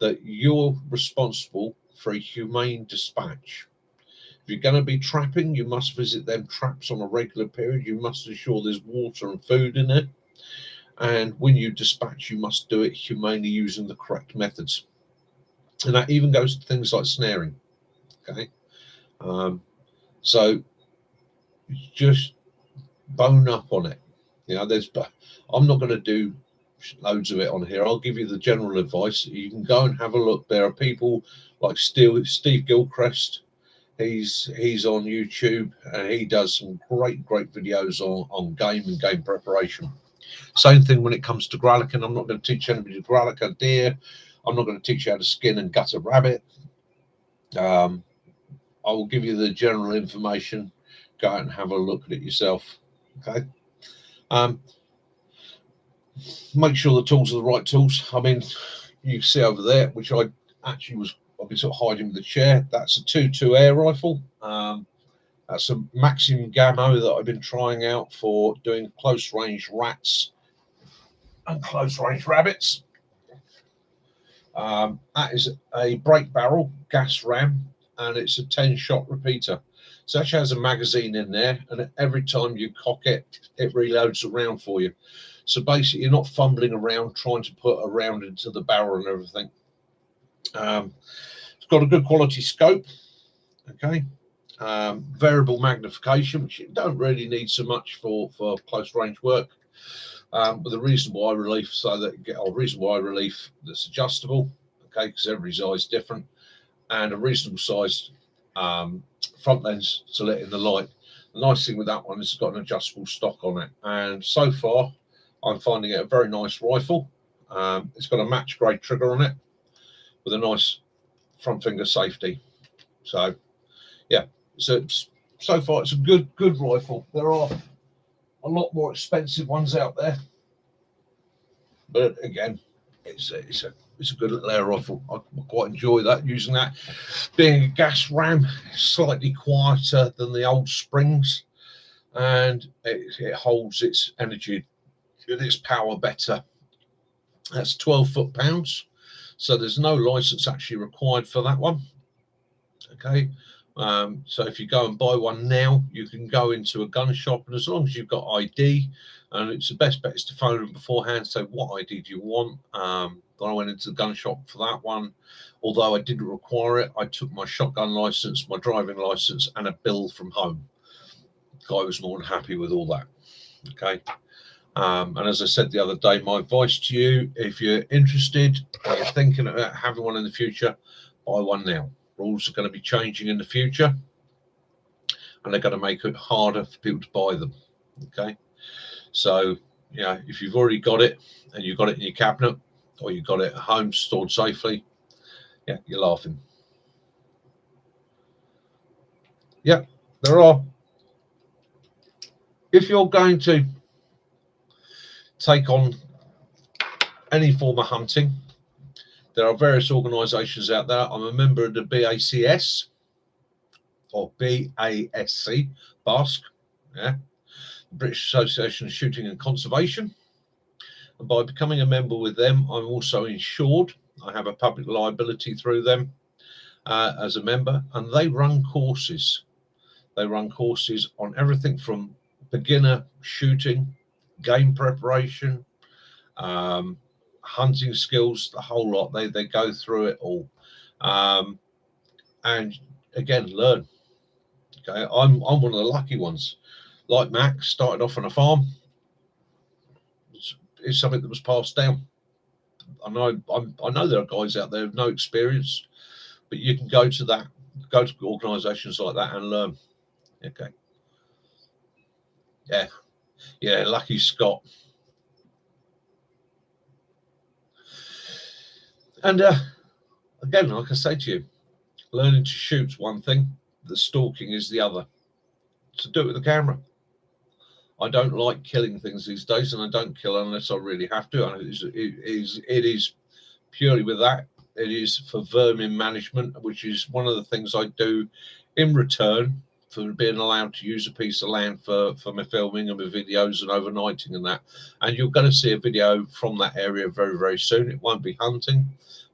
that you're responsible for a humane dispatch. If you're going to be trapping, you must visit them traps on a regular period. You must ensure there's water and food in it. And when you dispatch, you must do it humanely using the correct methods. And that even goes to things like snaring. Okay. So just bone up on it. You know, I'm not going to do loads of it on here. I'll give you the general advice. You can go and have a look. There are people like Steve Gilchrist. He's on YouTube, and he does some great videos on game and game preparation. Same thing when it comes to gralloching. I'm not going to teach anybody to gralloch a deer. I'm not going to teach you how to skin and gut a rabbit. I will give you the general information. Go out and have a look at it yourself. Okay. Make sure the tools are the right tools. I mean, you can see over there, which I've been sort of hiding with the chair. That's a 2.2 air rifle. That's a maximum gammo that I've been trying out for doing close range rats and close range rabbits. That is a break barrel gas ram, and it's a 10-shot repeater. So it actually has a magazine in there, and every time you cock it, it reloads a round for you. So basically, you're not fumbling around trying to put a round into the barrel and everything. It's got a good quality scope. Okay. Variable magnification, which you don't really need so much for close range work, with a reasonable eye relief, that's adjustable, okay, because everybody's eye is different, and a reasonable size front lens to let in the light. The nice thing with that one is it's got an adjustable stock on it, and so far I'm finding it a very nice rifle. It's got a match grade trigger on it with a nice front finger safety. So yeah, so far it's a good rifle. There are a lot more expensive ones out there, but again, it's a good little air rifle. I quite enjoy that, using that. Being a gas ram, slightly quieter than the old springs, and it holds its energy and its power better. That's 12 foot-pounds, so there's no license actually required for that one. Okay. So if you go and buy one now, you can go into a gun shop, and as long as you've got ID, and it's the best bet is to phone them beforehand, say what ID do you want. I went into the gun shop for that one. Although I didn't require it, I took my shotgun license, my driving license, and a bill from home. The guy was more than happy with all that. Okay. And as I said the other day, my advice to you, if you're interested or you're thinking about having one in the future, buy one now. Rules are going to be changing in the future, and they're going to make it harder for people to buy them. Okay. So, if you've already got it and you've got it in your cabinet or you've got it at home stored safely, you're laughing. Yeah, there are. If you're going to take on any form of hunting, there are various organisations out there. I'm a member of the BACS or BASC, BASC, British Association of Shooting and Conservation. And by becoming a member with them, I'm also insured. I have a public liability through them as a member, and they run courses. They run courses on everything from beginner shooting, game preparation, hunting skills, the whole lot. They go through it all, and again, learn. Okay, I'm one of the lucky ones. Like Max, started off on a farm. It's something that was passed down. I know there are guys out there with no experience, but you can go to organisations like that and learn. Okay. Yeah, lucky Scott. And again, like I say to you, learning to shoot's one thing, the stalking is the other. So do it with the camera. I don't like killing things these days, and I don't kill unless I really have to. And it is purely with that. It is for vermin management, which is one of the things I do in return for being allowed to use a piece of land for my filming and my videos and overnighting and that. And you're going to see a video from that area very, very soon. It won't be hunting,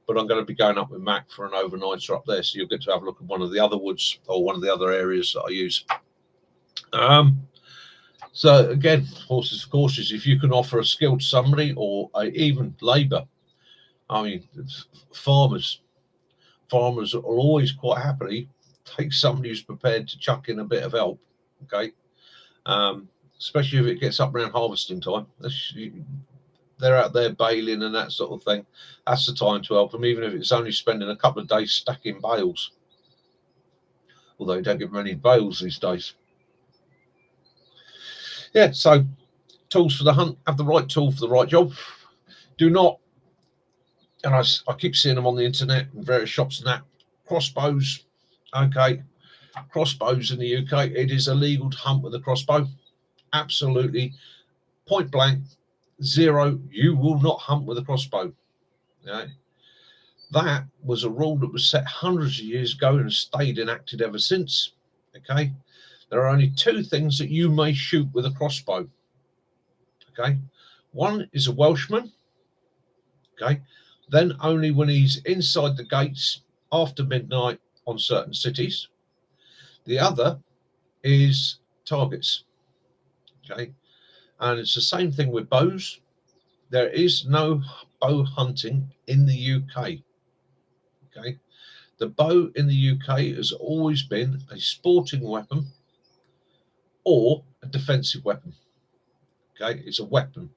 but I'm going to be going up with Mac for an overnighter up there. So you'll get to have a look at one of the other woods or one of the other areas that I use. So again, horses for courses. If you can offer a skill to somebody or even labour, I mean, farmers are always quite happily take somebody who's prepared to chuck in a bit of help. Okay, especially if it gets up around harvesting time. They're out there baling and that sort of thing. That's the time to help them, even if it's only spending a couple of days stacking bales. Although you don't get many bales these days. Yeah, so tools for the hunt. Have the right tool for the right job. Do not, and I keep seeing them on the internet and various shops and that, crossbows. Okay, crossbows in the UK, it is illegal to hunt with a crossbow. Absolutely, point blank, zero. You will not hunt with a crossbow. Okay? That was a rule that was set hundreds of years ago and stayed enacted ever since. Okay, there are only two things that you may shoot with a crossbow. Okay, one is a Welshman. Okay, then only when he's inside the gates after midnight on certain cities. The other is targets. Okay, and it's the same thing with bows. There is no bow hunting in the UK. Okay, the bow in the UK has always been a sporting weapon or a defensive weapon. Okay, it's a weapon.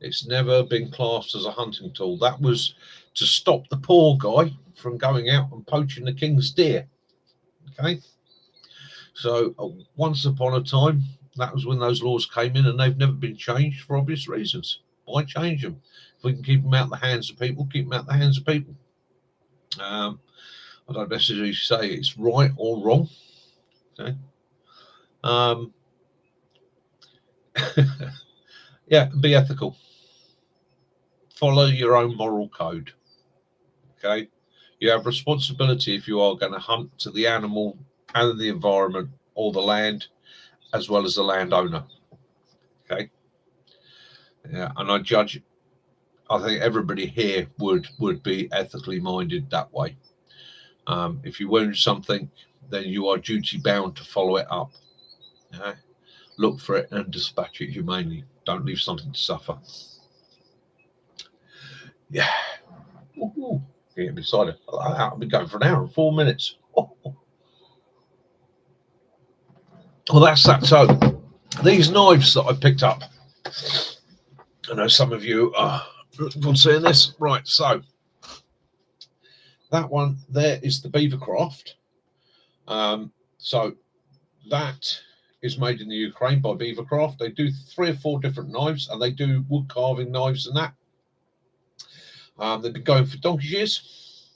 It's never been classed as a hunting tool. That was to stop the poor guy from going out and poaching the king's deer. Okay, so once upon a time, that was when those laws came in, and they've never been changed for obvious reasons. Why change them? If we can keep them out of the hands of people, keep them out of the hands of people. I don't necessarily say it's right or wrong. Okay. Yeah, be ethical. Follow your own moral code. Okay. You have responsibility if you are going to hunt to the animal and the environment or the land, as well as the landowner. Okay. Yeah, and I think everybody here would be ethically minded that way. If you wound something, then you are duty bound to follow it up. Okay? Look for it and dispatch it humanely. Don't leave something to suffer. Yeah. Ooh, get beside it. I've been going for an hour and 4 minutes. Oh. Well, that's that. So these knives that I picked up, I know some of you are seeing this. Right, so that one there is the bushcraft. So that is made in the Ukraine by bushcraft. They do 3 or 4 different knives, and they do wood carving knives and that. They've been going for donkey's years.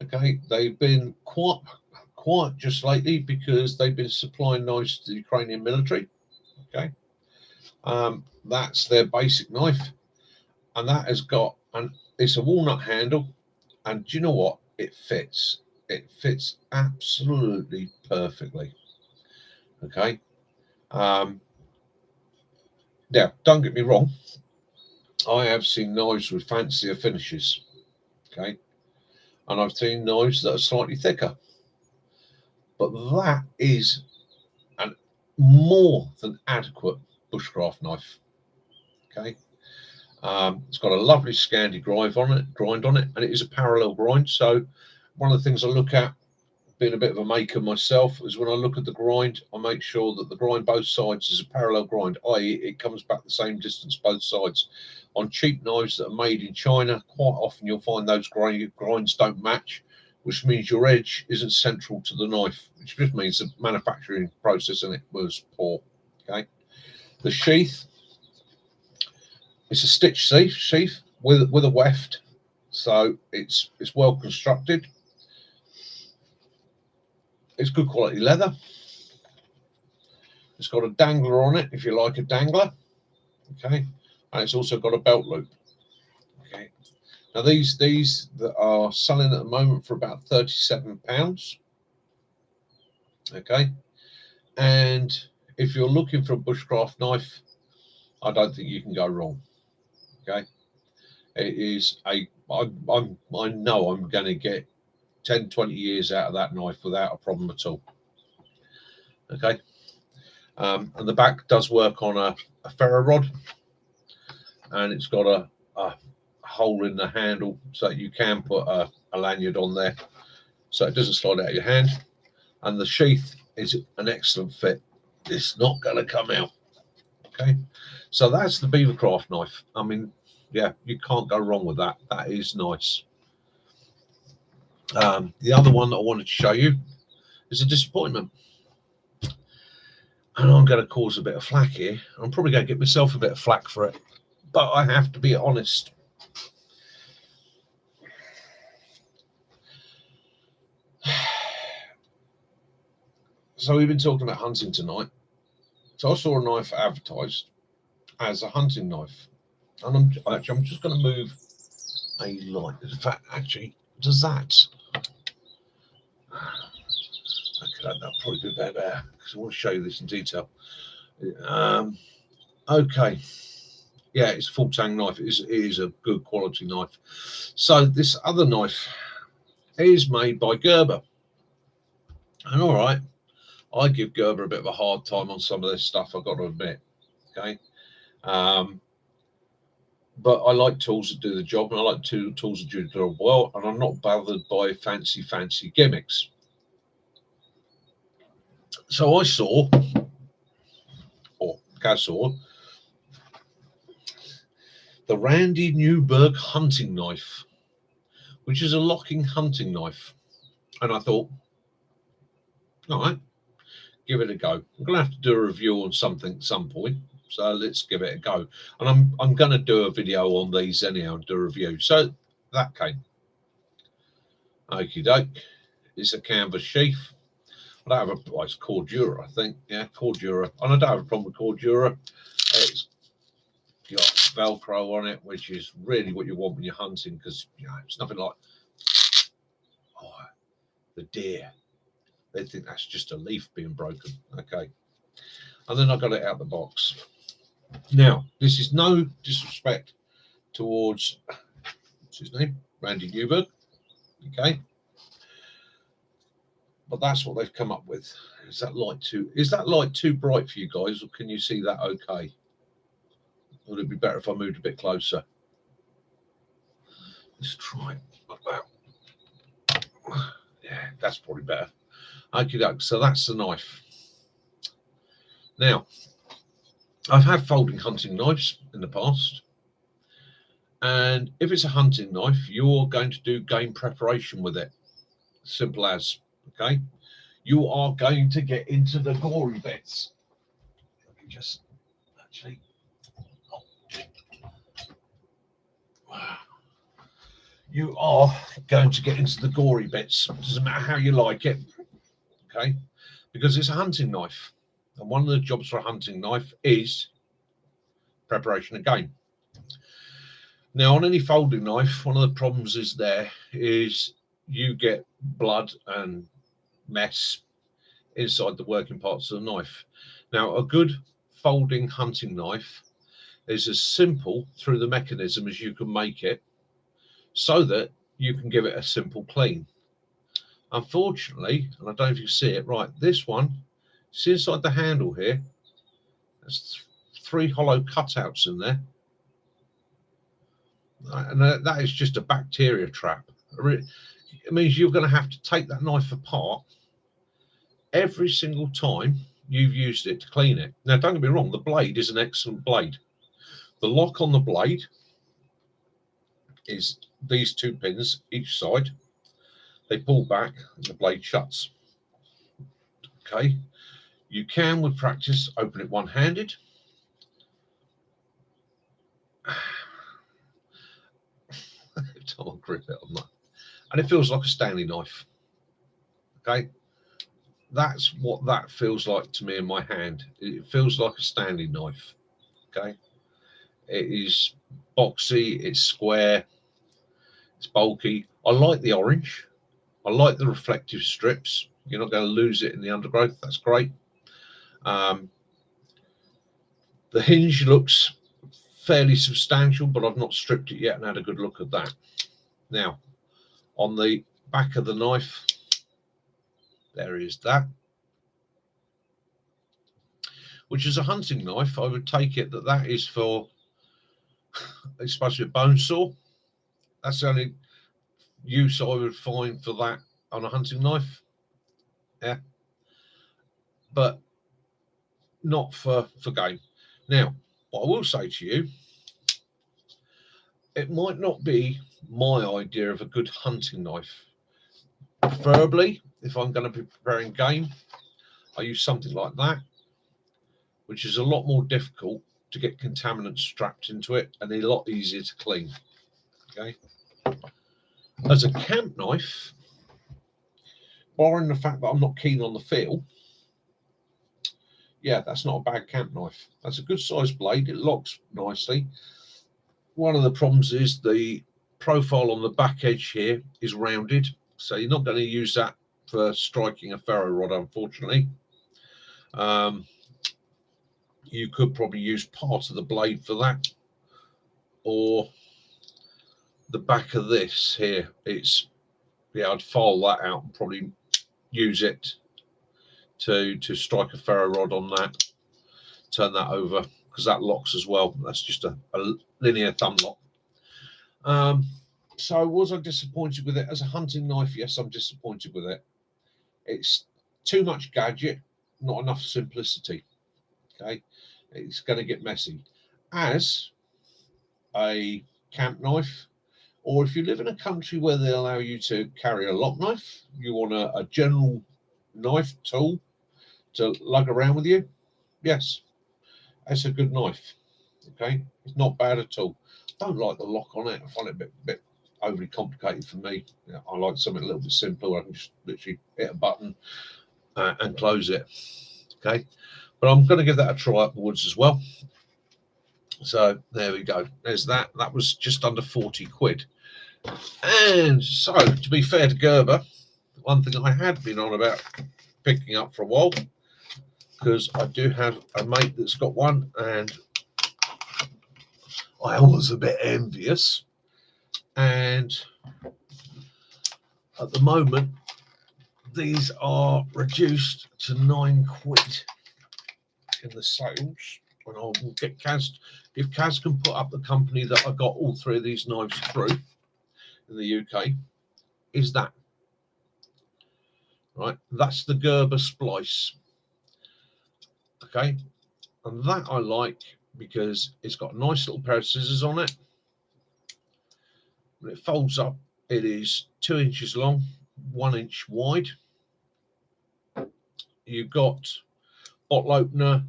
Okay, they've been quite just lately because they've been supplying knives to the Ukrainian military. Okay, that's their basic knife, and that has got it's a walnut handle, and do you know what? It fits absolutely perfectly. Okay, now don't get me wrong, I have seen knives with fancier finishes. Okay, and I've seen knives that are slightly thicker, but that is an more than adequate bushcraft knife. Okay, it's got a lovely Scandi grind on it, and it is a parallel grind. So one of the things I look at, being a bit of a maker myself, is when I look at the grind, I make sure that the grind both sides is a parallel grind, i.e. it comes back the same distance both sides. On cheap knives that are made in China, quite often you'll find those grinds don't match, which means your edge isn't central to the knife, which just means the manufacturing process in it was poor. Okay, the sheath, it's a stitch sheath with a weft, so it's well constructed. It's good quality leather. It's got a dangler on it if you like a dangler. Okay, and it's also got a belt loop. Okay, now these that are selling at the moment for about £37. Okay, and if you're looking for a bushcraft knife, I don't think you can go wrong. Okay, it is I know I'm going to get 10-20 years out of that knife without a problem at all. Okay, and the back does work on a ferro rod, and it's got a hole in the handle so you can put a lanyard on there so it doesn't slide out of your hand, and the sheath is an excellent fit. It's not going to come out. Okay, so that's the bushcraft knife. I mean, yeah, you can't go wrong with that. That is nice. The other one that I wanted to show you is a disappointment, and I'm going to cause a bit of flack here. I'm probably going to get myself a bit of flack for it, but I have to be honest. So we've been talking about hunting tonight. So I saw a knife advertised as a hunting knife, and I'm just going to move a light. In fact, actually, does that? Okay, that'll probably be better because I want to show you this in detail. Okay, yeah, it's a full tang knife. It is a good quality knife. So this other knife is made by Gerber, and all right, I give Gerber a bit of a hard time on some of this stuff, I've got to admit. Okay, but I like tools that do the job, and I like tools that do the job well, and I'm not bothered by fancy gimmicks. So I saw, or Kaz saw, the Randy Newberg hunting knife, which is a locking hunting knife, and I thought, all right, give it a go. I'm going to have to do a review on something at some point, so let's give it a go. And I'm going to do a video on these anyhow and do a review. So that came. Okie doke. It's a canvas sheath. I don't have a, it's Cordura, I think. Yeah, Cordura. And I don't have a problem with Cordura. It's got Velcro on it, which is really what you want when you're hunting, because it's nothing like the deer. They think that's just a leaf being broken. Okay. And then I got it out the box. Now, this is no disrespect towards, what's his name? Randy Newberg. Okay. But that's what they've come up with. Is that light too bright for you guys, or can you see that okay? Would it be better if I moved a bit closer? Let's try it like that. Yeah, that's probably better. Okay, so that's the knife. Now, I've had folding hunting knives in the past, and if it's a hunting knife, you're going to do game preparation with it. Simple as, okay? You are going to get into the gory bits. Let me just actually. You are going to get into the gory bits. Doesn't matter how you like it, okay? Because it's a hunting knife, and one of the jobs for a hunting knife is preparation of game. Now, on any folding knife, one of the problems is you get blood and mess inside the working parts of the knife. Now, a good folding hunting knife is as simple through the mechanism as you can make it, so that you can give it a simple clean. Unfortunately, and I don't know if you see it, right, this one, see inside the handle here, there's 3 hollow cutouts in there. And that is just a bacteria trap. It means you're going to have to take that knife apart every single time you've used it to clean it. Now, don't get me wrong, the blade is an excellent blade. The lock on the blade is these 2 pins each side. They pull back and the blade shuts. Okay, you can, with practice, open it one-handed. Every time I grip it, I'm not, and it feels like a Stanley knife. Okay, that's what that feels like to me in my hand. It feels like a Stanley knife. Okay, it is boxy, it's square, it's bulky. I like the orange. I like the reflective strips. You're not going to lose it in the undergrowth. That's great. The hinge looks fairly substantial, but I've not stripped it yet and had a good look at that. Now, on the back of the knife, there is that, which is a hunting knife. I would take it that is for, it's supposed to be a bone saw. That's the only use I would find for that on a hunting knife. Yeah, but not for game. Now, what I will say to you, it might not be my idea of a good hunting knife. Preferably, if I'm going to be preparing game, I use something like that, which is a lot more difficult to get contaminants strapped into it and a lot easier to clean. Okay. As a camp knife, barring the fact that I'm not keen on the feel, yeah, that's not a bad camp knife. That's a good sized blade. It locks nicely. One of the problems is the profile on the back edge here is rounded, so you're not going to use that for striking a ferro rod, unfortunately. You could probably use part of the blade for that, or the back of this here. It's, yeah, I'd file that out and probably use it to strike a ferro rod on that. Turn that over, because that locks as well. That's just a linear thumb lock. So was I disappointed with it as a hunting knife? Yes, I'm disappointed with it. It's too much gadget, not enough simplicity. Okay, it's going to get messy. As a camp knife, or if you live in a country where they allow you to carry a lock knife, you want a general knife tool to lug around with you, yes, it's a good knife. Okay, it's not bad at all. Don't like the lock on it. I find it a bit overly complicated for me. I like something a little bit simpler where I can just literally hit a button and close it. Okay, but I'm going to give that a try upwards as well. So there we go. There's that. That was just under 40 quid. And so, to be fair to Gerber, one thing I had been on about picking up for a while, because I do have a mate that's got one, and I was a bit envious. And at the moment, these are reduced to £9 in the sales. And I will get Kaz, if Kaz can put up the company that I got all three of these knives through in the UK, is that. Right, that's the Gerber splice. Okay, and that I like because it's got a nice little pair of scissors on it. When it folds up, it is 2 inches long, 1 inch wide. You've got bottle opener,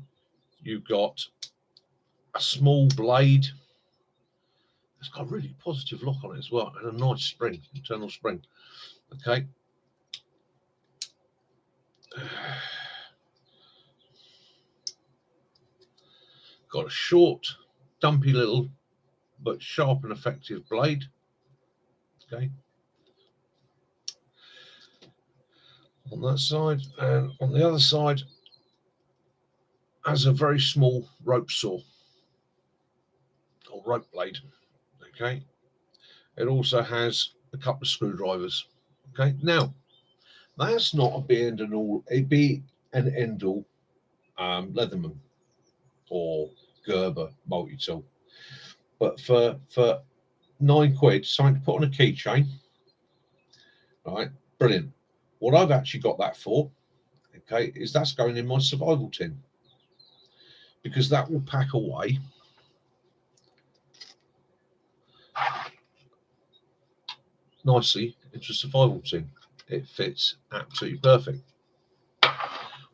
you've got a small blade. It's got a really positive lock on it as well, and a nice spring, internal spring. Okay. Got a short, dumpy little, but sharp and effective blade. Okay. On that side, and on the other side has a very small rope saw or rope blade. Okay. It also has a couple of screwdrivers. Okay. Now, that's not a be and an all. It'd be an end all Leatherman or Gerber multi-tool. But for £9, something to put on a keychain, right? Brilliant. What I've actually got that for, okay, is that's going in my survival tin, because that will pack away nicely into a survival tin. It fits absolutely perfect,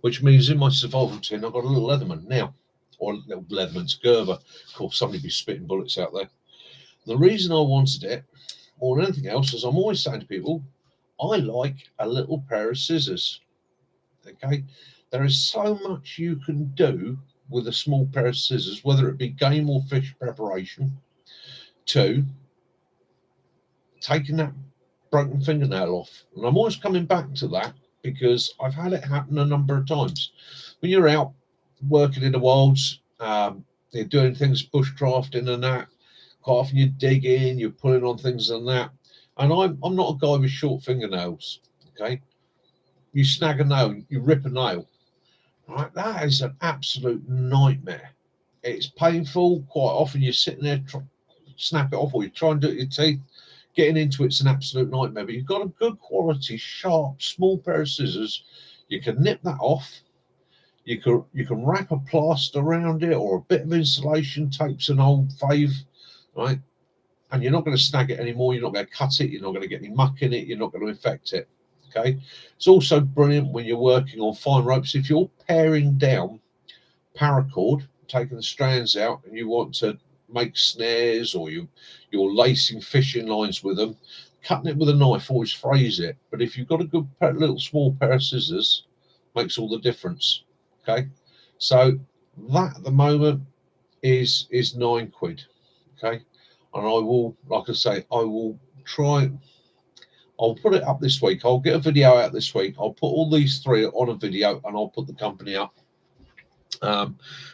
which means in my survival tin I've got a little Leatherman now, or a little Leatherman's Gerber. Of course, somebody be spitting bullets out there. The reason I wanted it more than anything else is I'm always saying to people, I like a little pair of scissors. Okay, there is so much you can do with a small pair of scissors, whether it be game or fish preparation, to taking that broken fingernail off. And I'm always coming back to that because I've had it happen a number of times. When you're out working in the wilds, you're doing things bushcrafting and that, quite often you're digging, you're pulling on things and that. And I'm not a guy with short fingernails. Okay, you snag a nail, you rip a nail. Right, that is an absolute nightmare. It's painful. Quite often you're sitting there, snap it off, or you try and do it with your teeth. Getting into it's an absolute nightmare. But you've got a good quality, sharp, small pair of scissors. You can nip that off. You can wrap a plaster around it, or a bit of insulation tape's an old fave, right? And you're not going to snag it anymore. You're not going to cut it. You're not going to get any muck in it. You're not going to infect it. Okay. It's also brilliant when you're working on fine ropes. If you're paring down paracord, taking the strands out, and you want to make snares, or you're lacing fishing lines with them, cutting it with a knife always frays it. But if you've got a good little small pair of scissors, makes all the difference. Okay. So that at the moment is £9. Okay. And I will, like I say, I will try. I'll put it up this week. I'll get a video out this week. I'll put all these three on a video, and I'll put the company up.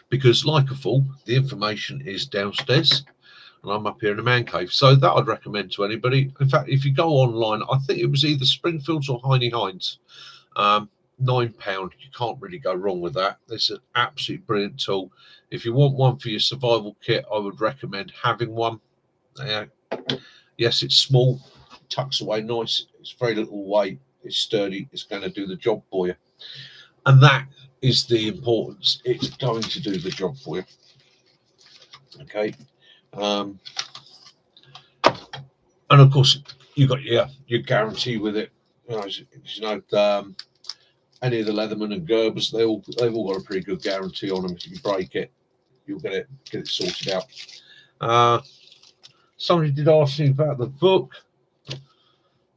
Because like a fool, the information is downstairs, and I'm up here in the man cave. So that I'd recommend to anybody. In fact, if you go online, I think it was either Springfields or Heine Hines. £9. You can't really go wrong with that. It's an absolutely brilliant tool. If you want one for your survival kit, I would recommend having one. Yes, it's small, tucks away nice, it's very little weight, it's sturdy, it's going to do the job for you. And that is the importance. It's going to do the job for you. Okay. And of course, you've got your guarantee with it. Any of the Leatherman and Gerbers, they've all got a pretty good guarantee on them. If you break it, you'll get it sorted out. Somebody did ask me about the book.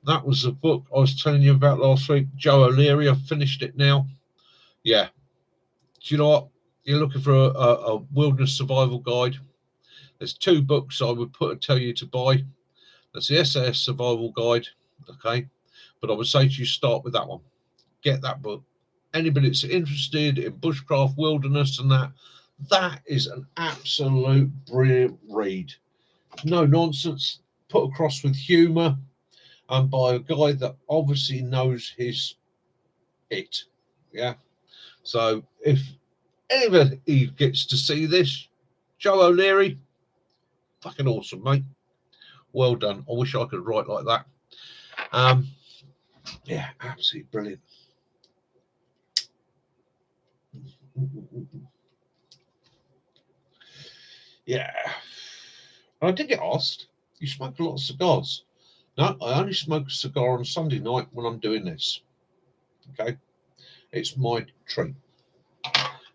That was the book I was telling you about last week, Joe O'Leary. I've finished it now. Yeah. Do you know what? You're looking for a wilderness survival guide. There's 2 books I would tell you to buy. That's the SAS Survival Guide. Okay. But I would say to you, start with that one. Get that book. Anybody that's interested in bushcraft, wilderness, and that is an absolute brilliant read. No nonsense, put across with humour, and by a guy that obviously knows his it. Yeah. So if anybody gets to see this, Joe O'Leary, fucking awesome, mate. Well done. I wish I could write like that. Yeah, absolutely brilliant. Yeah. And I did get asked, you smoke a lot of cigars? No, I only smoke a cigar on Sunday night when I'm doing this. Okay. It's my treat.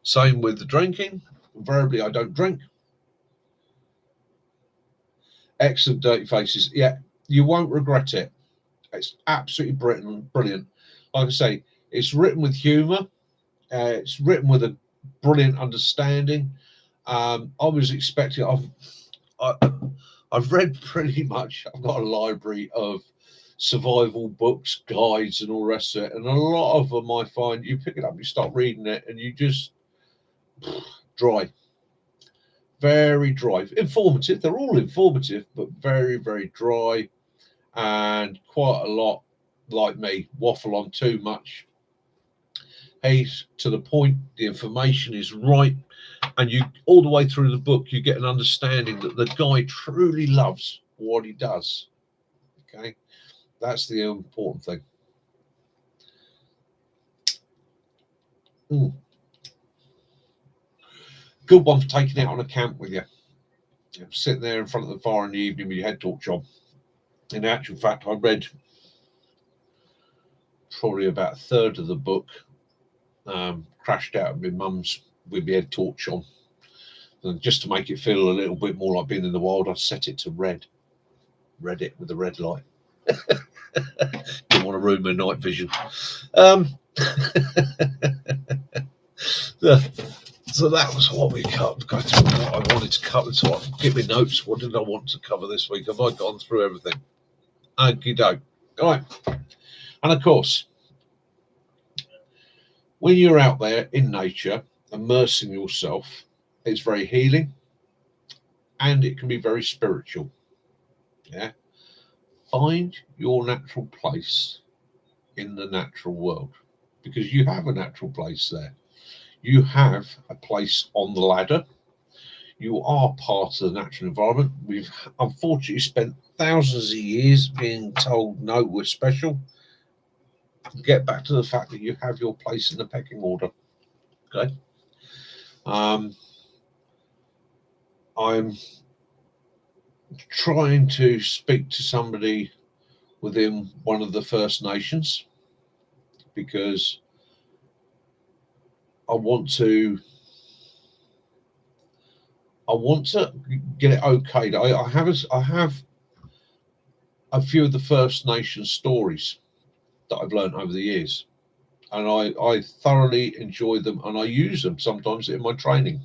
Same with the drinking. Invariably, I don't drink. Excellent dirty faces. Yeah, you won't regret it. It's absolutely brilliant. Like I say, it's written with humour. It's written with a brilliant understanding. I was expecting. I've read pretty much. I've got a library of survival books, guides, and all the rest of it. And a lot of them, I find, you pick it up, you start reading it, and you just dry. Very dry. Informative. They're all informative, but very, very dry, and quite a lot, like me, waffle on too much. He's to the point, the information is right, and you all the way through the book you get an understanding that the guy truly loves what he does. Okay, that's the important thing. Good one for taking out on a camp with you. Sitting there in front of the fire in the evening with your head torch on. In actual fact, I read probably about a third of the book, crashed out of my mum's with my head torch on. And just to make it feel a little bit more like being in the wild, I set it to red. Read it with a red light. Didn't want to ruin my night vision. So that was what we cut. Go through what I wanted to cover. So I give me notes. What did I want to cover this week? Have I gone through everything? Okie doke. All right. And of course, when you're out there in nature, immersing yourself, it's very healing and it can be very spiritual. Yeah. Find your natural place in the natural world, because you have a natural place there. You have a place on the ladder. You are part of the natural environment. We've unfortunately spent thousands of years being told, no, we're special. Get back to the fact that you have your place in the pecking order. Okay. I'm trying to speak to somebody within one of the First Nations, because I want to get it okayed. I have a few of the First Nations stories that I've learned over the years, and I thoroughly enjoy them, and I use them sometimes in my training.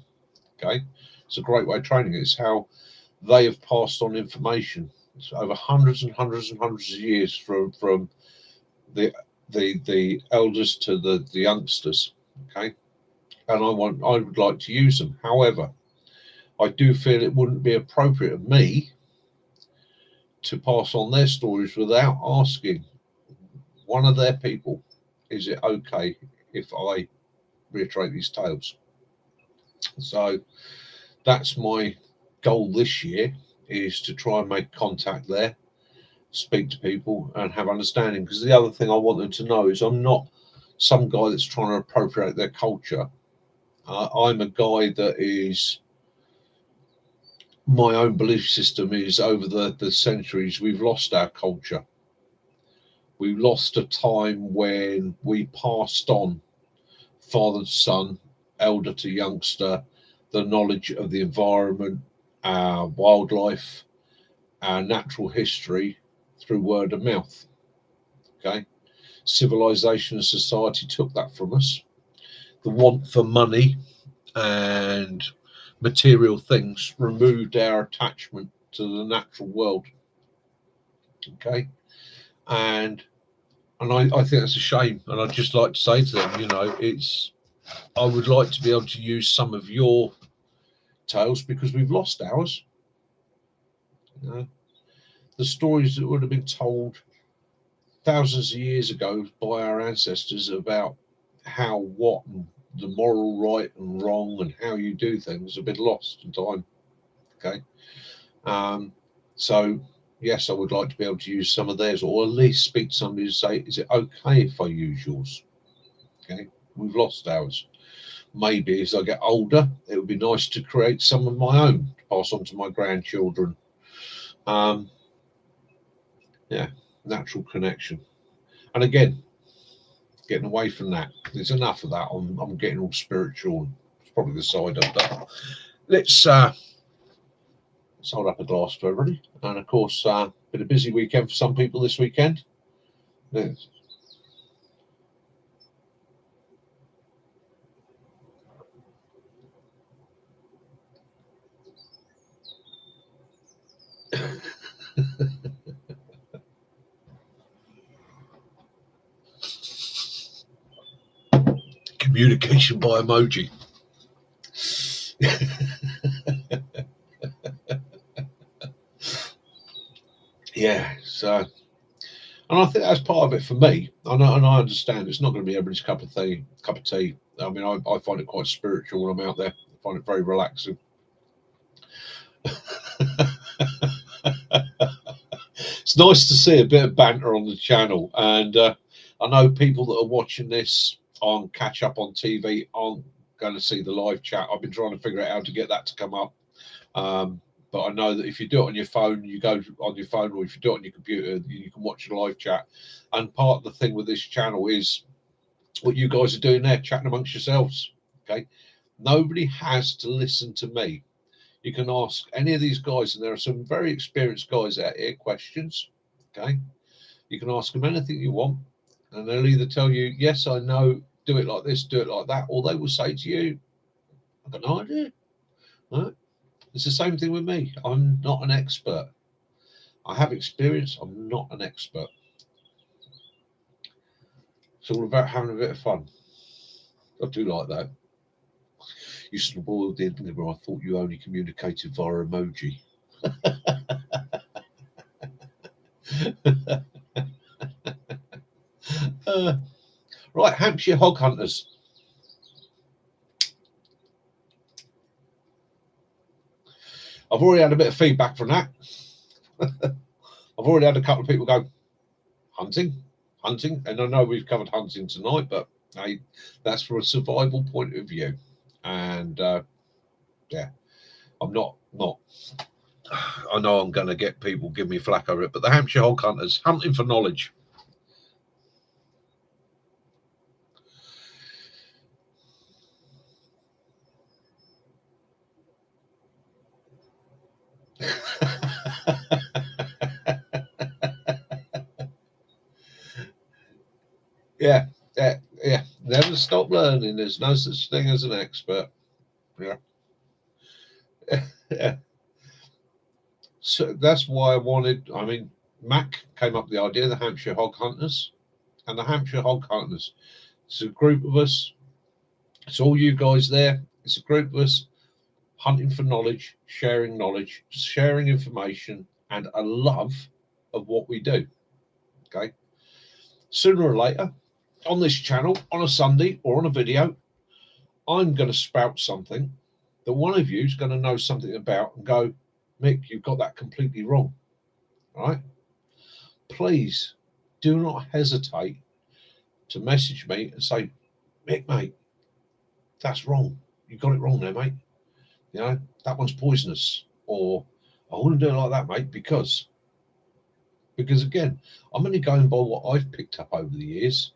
Okay, it's a great way of training. It's how they have passed on information. It's over hundreds and hundreds and hundreds of years from the elders to the youngsters. Okay, and I would like to use them. However, I do feel it wouldn't be appropriate of me to pass on their stories without asking one of their people, is it okay if I reiterate these tales? So that's my goal this year, is to try and make contact there, speak to people and have understanding. Because the other thing I want them to know is I'm not some guy that's trying to appropriate their culture. I'm a guy that is, my own belief system is, over the centuries, we've lost our culture. We lost a time when we passed on, father to son, elder to youngster, the knowledge of the environment, our wildlife, our natural history through word of mouth. Okay. Civilization and society took that from us. The want for money and material things removed our attachment to the natural world. Okay. And I think that's a shame. And I'd just like to say to them, I would like to be able to use some of your tales, because we've lost ours. The stories that would have been told thousands of years ago by our ancestors about how, what, and the moral right and wrong and how you do things have been lost in time. Okay. So yes, I would like to be able to use some of theirs, or at least speak to somebody to say, is it okay if I use yours? Okay. We've lost ours. Maybe as I get older, it would be nice to create some of my own to pass on to my grandchildren. Yeah, natural connection. And again, getting away from that. There's enough of that. I'm getting all spiritual. It's probably the side of that. Let's hold up a glass to everybody. And of course, been a busy weekend for some people this weekend. Yes. Communication by emoji. Yeah, so, and I think that's part of it for me. I know, and I understand it's not going to be everybody's cup of tea. I mean, I find it quite spiritual when I'm out there. I find it very relaxing. It's nice to see a bit of banter on the channel, and I know people that are watching this on catch up on TV aren't going to see the live chat. I've been trying to figure out how to get that to come up. But I know that if you do it on your phone, you go on your phone, or if you do it on your computer, you can watch the live chat. And part of the thing with this channel is what you guys are doing there, chatting amongst yourselves. Okay. Nobody has to listen to me. You can ask any of these guys, and there are some very experienced guys out here, questions. Okay. You can ask them anything you want, and they'll either tell you, yes, I know, do it like this, do it like that, or they will say to you, I've got no idea. Right? It's the same thing with me. I'm not an expert. I have experience. I'm not an expert. It's all about having a bit of fun. I do like that. You spoiled the enigma. I thought you only communicated via emoji. Right, Hampshire hog hunters. I've already had a bit of feedback from that. I've already had a couple of people go, hunting, and I know we've covered hunting tonight, but hey, that's from a survival point of view. And yeah, I'm not. I know I'm going to get people give me flack over it, but the Hampshire hog hunters hunting for knowledge. Yeah. Never stop learning. There's no such thing as an expert. Yeah. Yeah. So that's why I wanted. I mean, Mac came up with the idea of the Hampshire hog hunters, and the Hampshire hog hunters. It's a group of us. It's all you guys there. It's a group of us hunting for knowledge, sharing information, and a love of what we do. Okay. Sooner or later, on this channel, on a Sunday or on a video, I'm going to spout something that one of you is going to know something about and go, Mick, you've got that completely wrong. All right. Please do not hesitate to message me and say, Mick, mate, that's wrong. You got it wrong there, mate. You know, that one's poisonous. Or I wouldn't do it like that, mate, because again, I'm only going by what I've picked up over the years.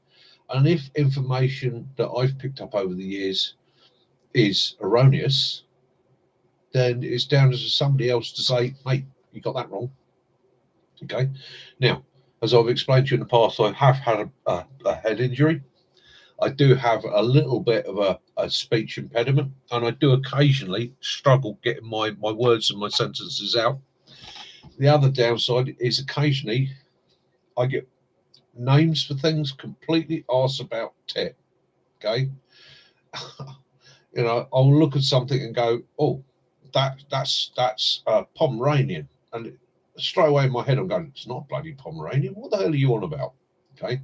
And if information that I've picked up over the years is erroneous, then it's down to somebody else to say, mate, you got that wrong. Okay. Now, as I've explained to you in the past, I have had a head injury. I do have a little bit of a speech impediment, and I do occasionally struggle getting my words and my sentences out. The other downside is occasionally I get names for things completely arse about tit. Okay. You know, I'll look at something and go, oh, that's Pomeranian. And straight away in my head, I'm going, it's not bloody Pomeranian. What the hell are you on about? Okay.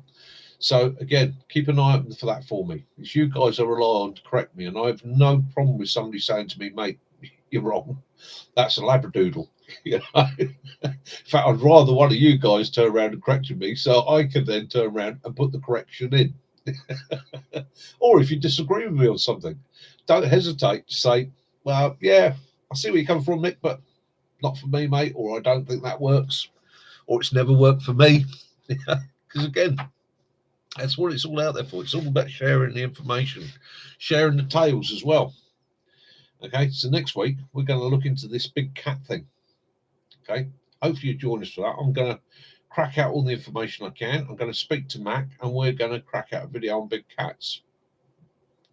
So again, keep an eye open for that for me. It's you guys I rely on to correct me, and I have no problem with somebody saying to me, mate, you're wrong. That's a labradoodle. You know? In fact, I'd rather one of you guys turn around and correct me so I can then turn around and put the correction in. Or if you disagree with me on something, don't hesitate to say, well, yeah, I see where you come from, Mick, but not for me, mate, or I don't think that works, or it's never worked for me. Because again, that's what it's all out there for. It's all about sharing the information, sharing the tales as well. Okay, so next week we're going to look into this big cat thing. Okay, hopefully you join us for that. I'm going to crack out all the information I can. I'm going to speak to Mac, and we're going to crack out a video on big cats.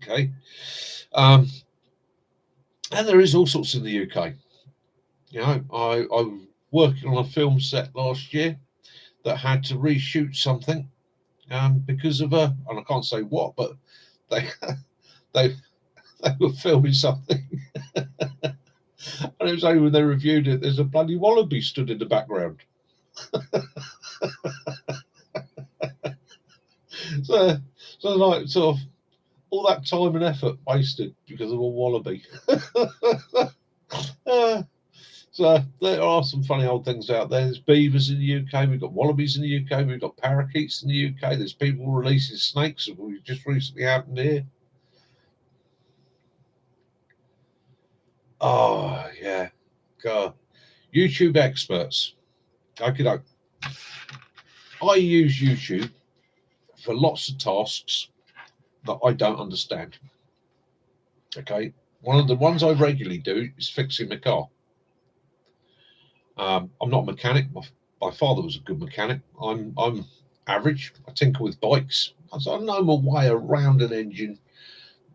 Okay, and there is all sorts in the UK. You know, I was working on a film set last year that had to reshoot something because of and I can't say what, but they they they were filming something, and it was only when they reviewed it, there's a bloody wallaby stood in the background. so like sort of all that time and effort wasted because of a wallaby. So there are some funny old things out there. There's beavers in the UK, we've got wallabies in the UK, we've got parakeets in the UK, there's people releasing snakes, which just recently happened here. Oh, yeah. God. YouTube experts. Okay, I use YouTube for lots of tasks that I don't understand. Okay. One of the ones I regularly do is fixing my car. I'm not a mechanic. My father was a good mechanic. I'm average. I tinker with bikes. So I know my way around an engine.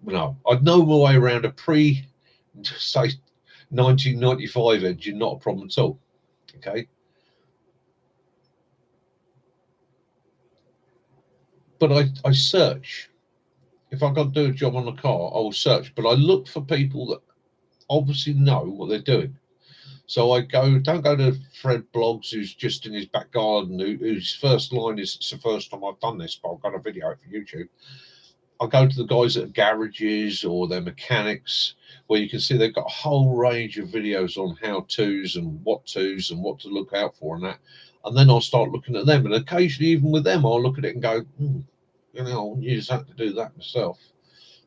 No, I'd know my way around a say 1995 engine, not a problem at all. Okay. But I search. If I've got to do a job on a car, I will search. But I look for people that obviously know what they're doing. So I don't go to Fred Blogs, who's just in his back garden, whose first line is, it's the first time I've done this, but I've got a video for YouTube. I go to the guys at garages or their mechanics, where you can see they've got a whole range of videos on how-tos and what to look out for and that. And then I'll start looking at them. And occasionally, even with them, I'll look at it and go, you know, I'll use that to do that myself.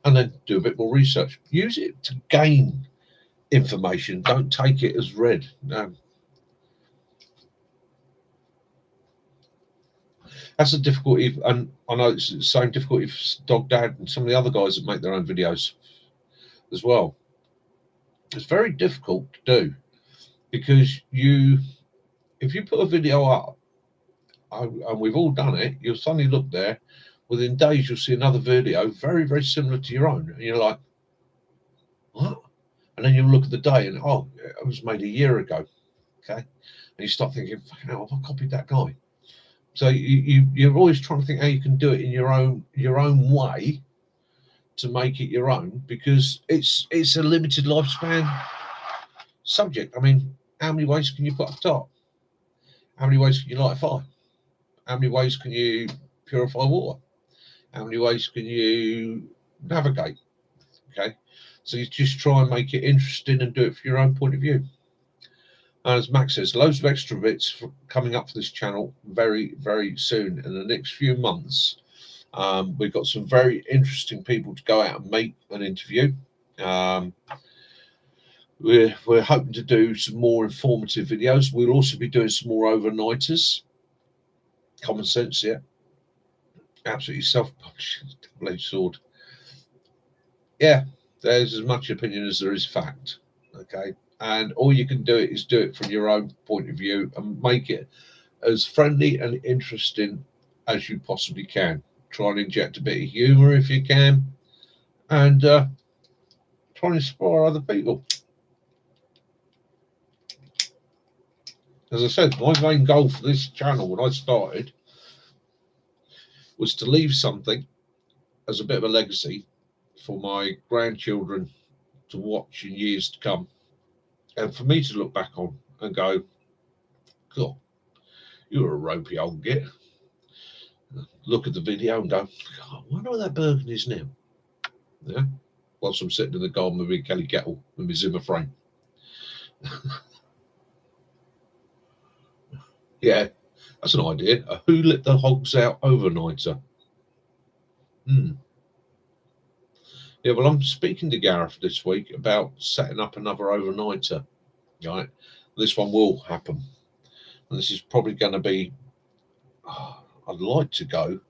And then do a bit more research. Use it to gain information. Don't take it as read. No. That's a difficulty, and I know it's the same difficulty for Dog Dad and some of the other guys that make their own videos as well. It's very difficult to do because if you put a video up, and we've all done it, you'll suddenly look there, within days you'll see another video very, very similar to your own, and you're like, what? And then you look at the day and, oh, it was made a year ago. Okay. And you start thinking, fucking hell, have I copied that guy? So you're always trying to think how you can do it in your own way to make it your own, because it's a limited lifespan subject. I mean, how many ways can you put up top? How many ways can you light a fire? How many ways can you purify water? How many ways can you navigate? Okay. So you just try and make it interesting and do it from your own point of view. And as Max says, loads of extra bits coming up for this channel very, very soon. In the next few months, we've got some very interesting people to go out and meet and interview. We're hoping to do some more informative videos. We'll also be doing some more overnighters. Common sense, yeah. Absolutely self-published, double-edged sword. Yeah, there's as much opinion as there is fact. Okay. And all you can do is do it from your own point of view and make it as friendly and interesting as you possibly can. Try and inject a bit of humor if you can, and try and inspire other people. As I said, my main goal for this channel when I started was to leave something as a bit of a legacy for my grandchildren to watch in years to come, and for me to look back on and go, God, you were a ropey old git. look at the video and go, I wonder what that Bergen is now. Yeah, whilst I'm sitting in the garden with my Kelly kettle with my Zimmer frame. Yeah, that's an idea. A who let the hogs out overnighter. Yeah, well, I'm speaking to Gareth this week about setting up another overnighter. Right, this one will happen, and this is probably going to be. I'd like to go.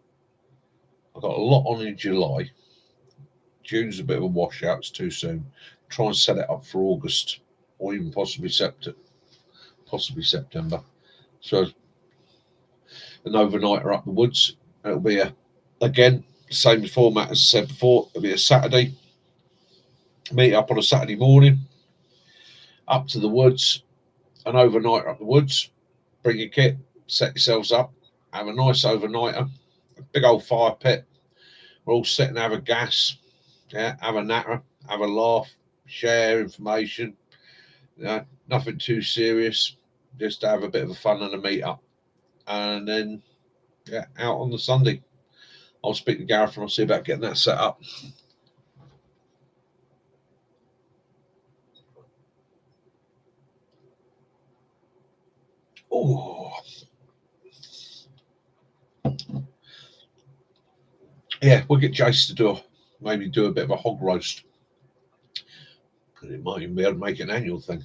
I've got a lot on in July. June's a bit of a washout. It's too soon. Try and set it up for August or even possibly September. So an overnighter up the woods. It'll be again same format as I said before. It'll be a Saturday. Meet up on a Saturday morning. Up to the woods. An overnighter up the woods. Bring your kit. Set yourselves up. Have a nice overnighter. A big old fire pit. We're all sitting, have a gas. Yeah, have a natter, have a laugh, share information. Nothing too serious. Just to have a bit of a fun and a meet up. And then out on the Sunday. I'll speak to Gareth and I'll see about getting that set up. Oh, yeah, we'll get Jace to maybe do a bit of a hog roast. And it might even be able to make an annual thing.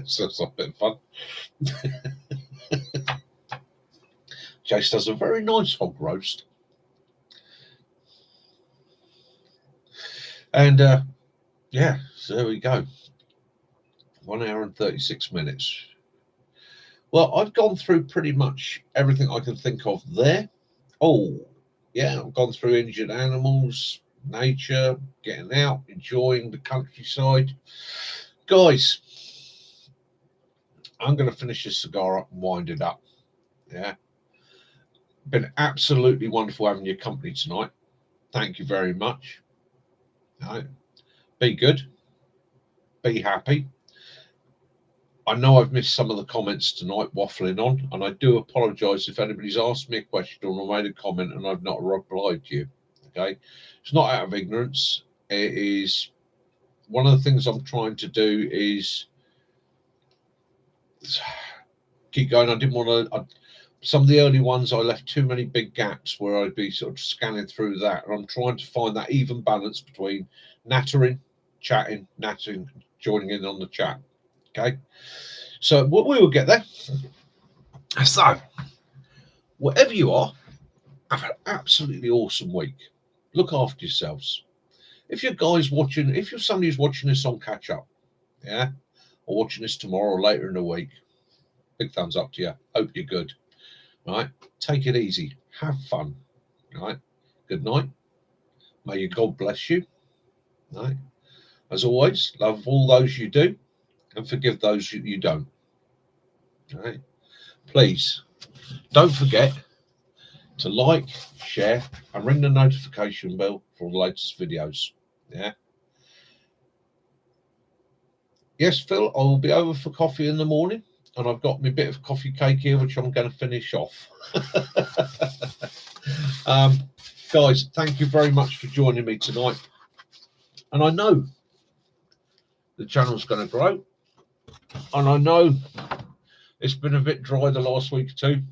So it's a bit of fun. Jace does a very nice hog roast. And so there we go. 1 hour and 36 minutes. Well, I've gone through pretty much everything I can think of there. Oh, yeah, I've gone through injured animals, nature, getting out, enjoying the countryside. Guys, I'm going to finish this cigar up and wind it up. Yeah. Been absolutely wonderful having your company tonight. Thank you very much. Right. Be good. Be happy. I know I've missed some of the comments tonight waffling on, and I do apologise if anybody's asked me a question or made a comment and I've not replied to you. Okay. It's not out of ignorance. It is one of the things I'm trying to do is keep going. I didn't want to. Some of the early ones, I left too many big gaps where I'd be sort of scanning through that. And I'm trying to find that even balance between nattering, chatting, nattering, joining in on the chat. Okay. So we will get there. So, whatever you are, have an absolutely awesome week. Look after yourselves. If you're guys watching, if you're somebody who's watching this on catch up, yeah, or watching this tomorrow or later in the week, big thumbs up to you. Hope you're good. Right, take it easy, have fun. Right, good night. May your God bless you. Right, as always, love all those you do and forgive those you don't. Right, please don't forget to like, share, and ring the notification bell for all the latest videos. Yeah. Yes, Phil, I will be over for coffee in the morning, and I've got my bit of coffee cake here, which I'm going to finish off. Guys, thank you very much for joining me tonight. And I know the channel's going to grow. And I know it's been a bit dry the last week or two.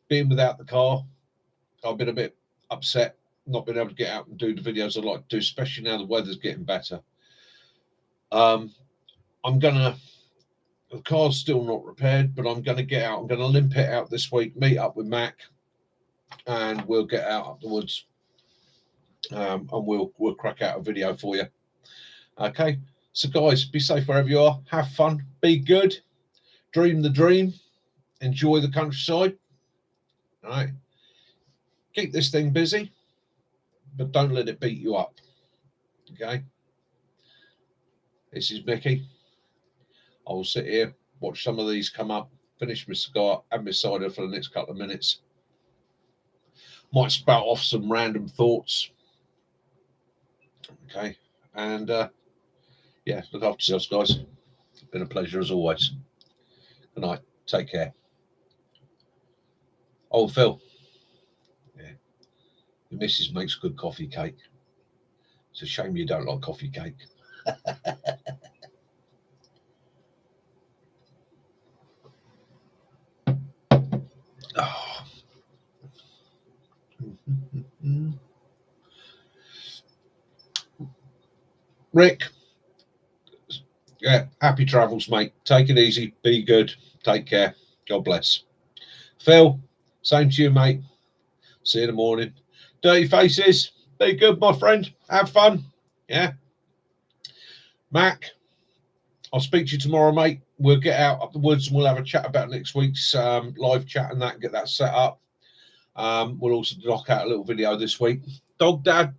Being without the car, I've been a bit upset, not being able to get out and do the videos I'd like to do, especially now the weather's getting better. The car's still not repaired, but I'm going to get out. I'm going to limp it out this week, meet up with Mac, and we'll get out up the woods. And we'll crack out a video for you. Okay. So guys, be safe wherever you are. Have fun. Be good. Dream the dream. Enjoy the countryside. All right. Keep this thing busy, but don't let it beat you up. Okay. This is Mickey. I will sit here, watch some of these come up, finish my cigar, have my cider for the next couple of minutes. Might spout off some random thoughts. Okay. And look after yourselves, guys. It's been a pleasure as always. Good night. Take care. Oh, Phil. Yeah. Your missus makes good coffee cake. It's a shame you don't like coffee cake. Oh. Rick, yeah, happy travels, mate. Take it easy. Be good. Take care. God bless. Phil, same to you, mate. See you in the morning. Dirty faces. Be good, my friend. Have fun. Yeah. Mac, I'll speak to you tomorrow, mate. We'll get out up the woods and we'll have a chat about next week's live chat and that, get that set up. We'll also knock out a little video this week. Dog Dad,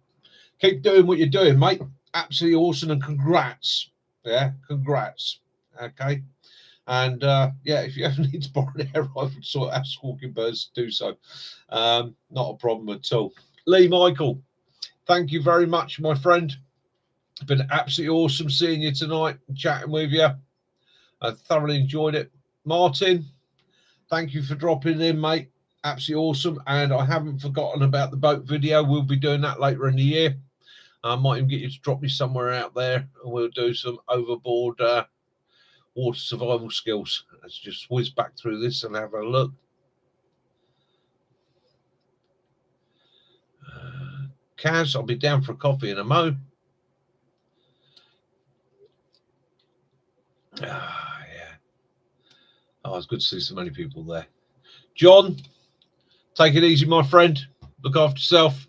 keep doing what you're doing, mate. Absolutely awesome, and congrats. Yeah, congrats. Okay. And yeah, if you ever need to borrow an air rifle to sort out squawking birds, do so. Not a problem at all. Lee Michael, thank you very much, my friend. It's been absolutely awesome seeing you tonight and chatting with you. I thoroughly enjoyed it. Martin, thank you for dropping in, mate. Absolutely awesome. And I haven't forgotten about the boat video. We'll be doing that later in the year. I might even get you to drop me somewhere out there and we'll do some overboard water survival skills. Let's just whiz back through this and have a look. Kaz, I'll be down for a coffee in a mo. Yeah. Oh, it's good to see so many people there. John, take it easy, my friend. Look after yourself.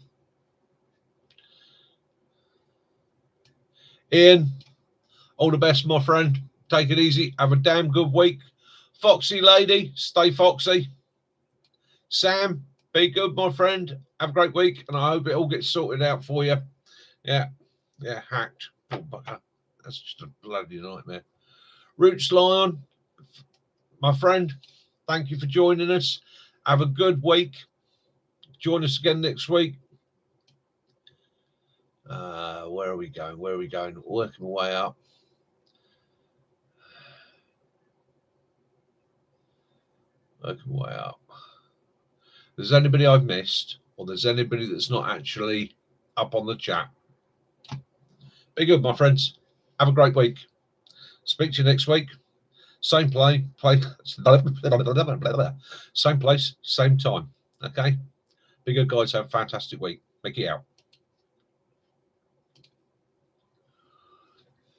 Ian, all the best, my friend. Take it easy. Have a damn good week. Foxy lady, stay foxy. Sam, be good, my friend. Have a great week, and I hope it all gets sorted out for you. Yeah, hacked. That's just a bloody nightmare. Roots Lion, my friend, thank you for joining us. Have a good week. Join us again next week. Where are we going? Working my way up. Working my way up. If there's anybody I've missed, or there's anybody that's not actually up on the chat, be good, my friends. Have a great week. Speak to you next week. Same same place, same time. Okay? Be good, guys. Have a fantastic week. Make it out.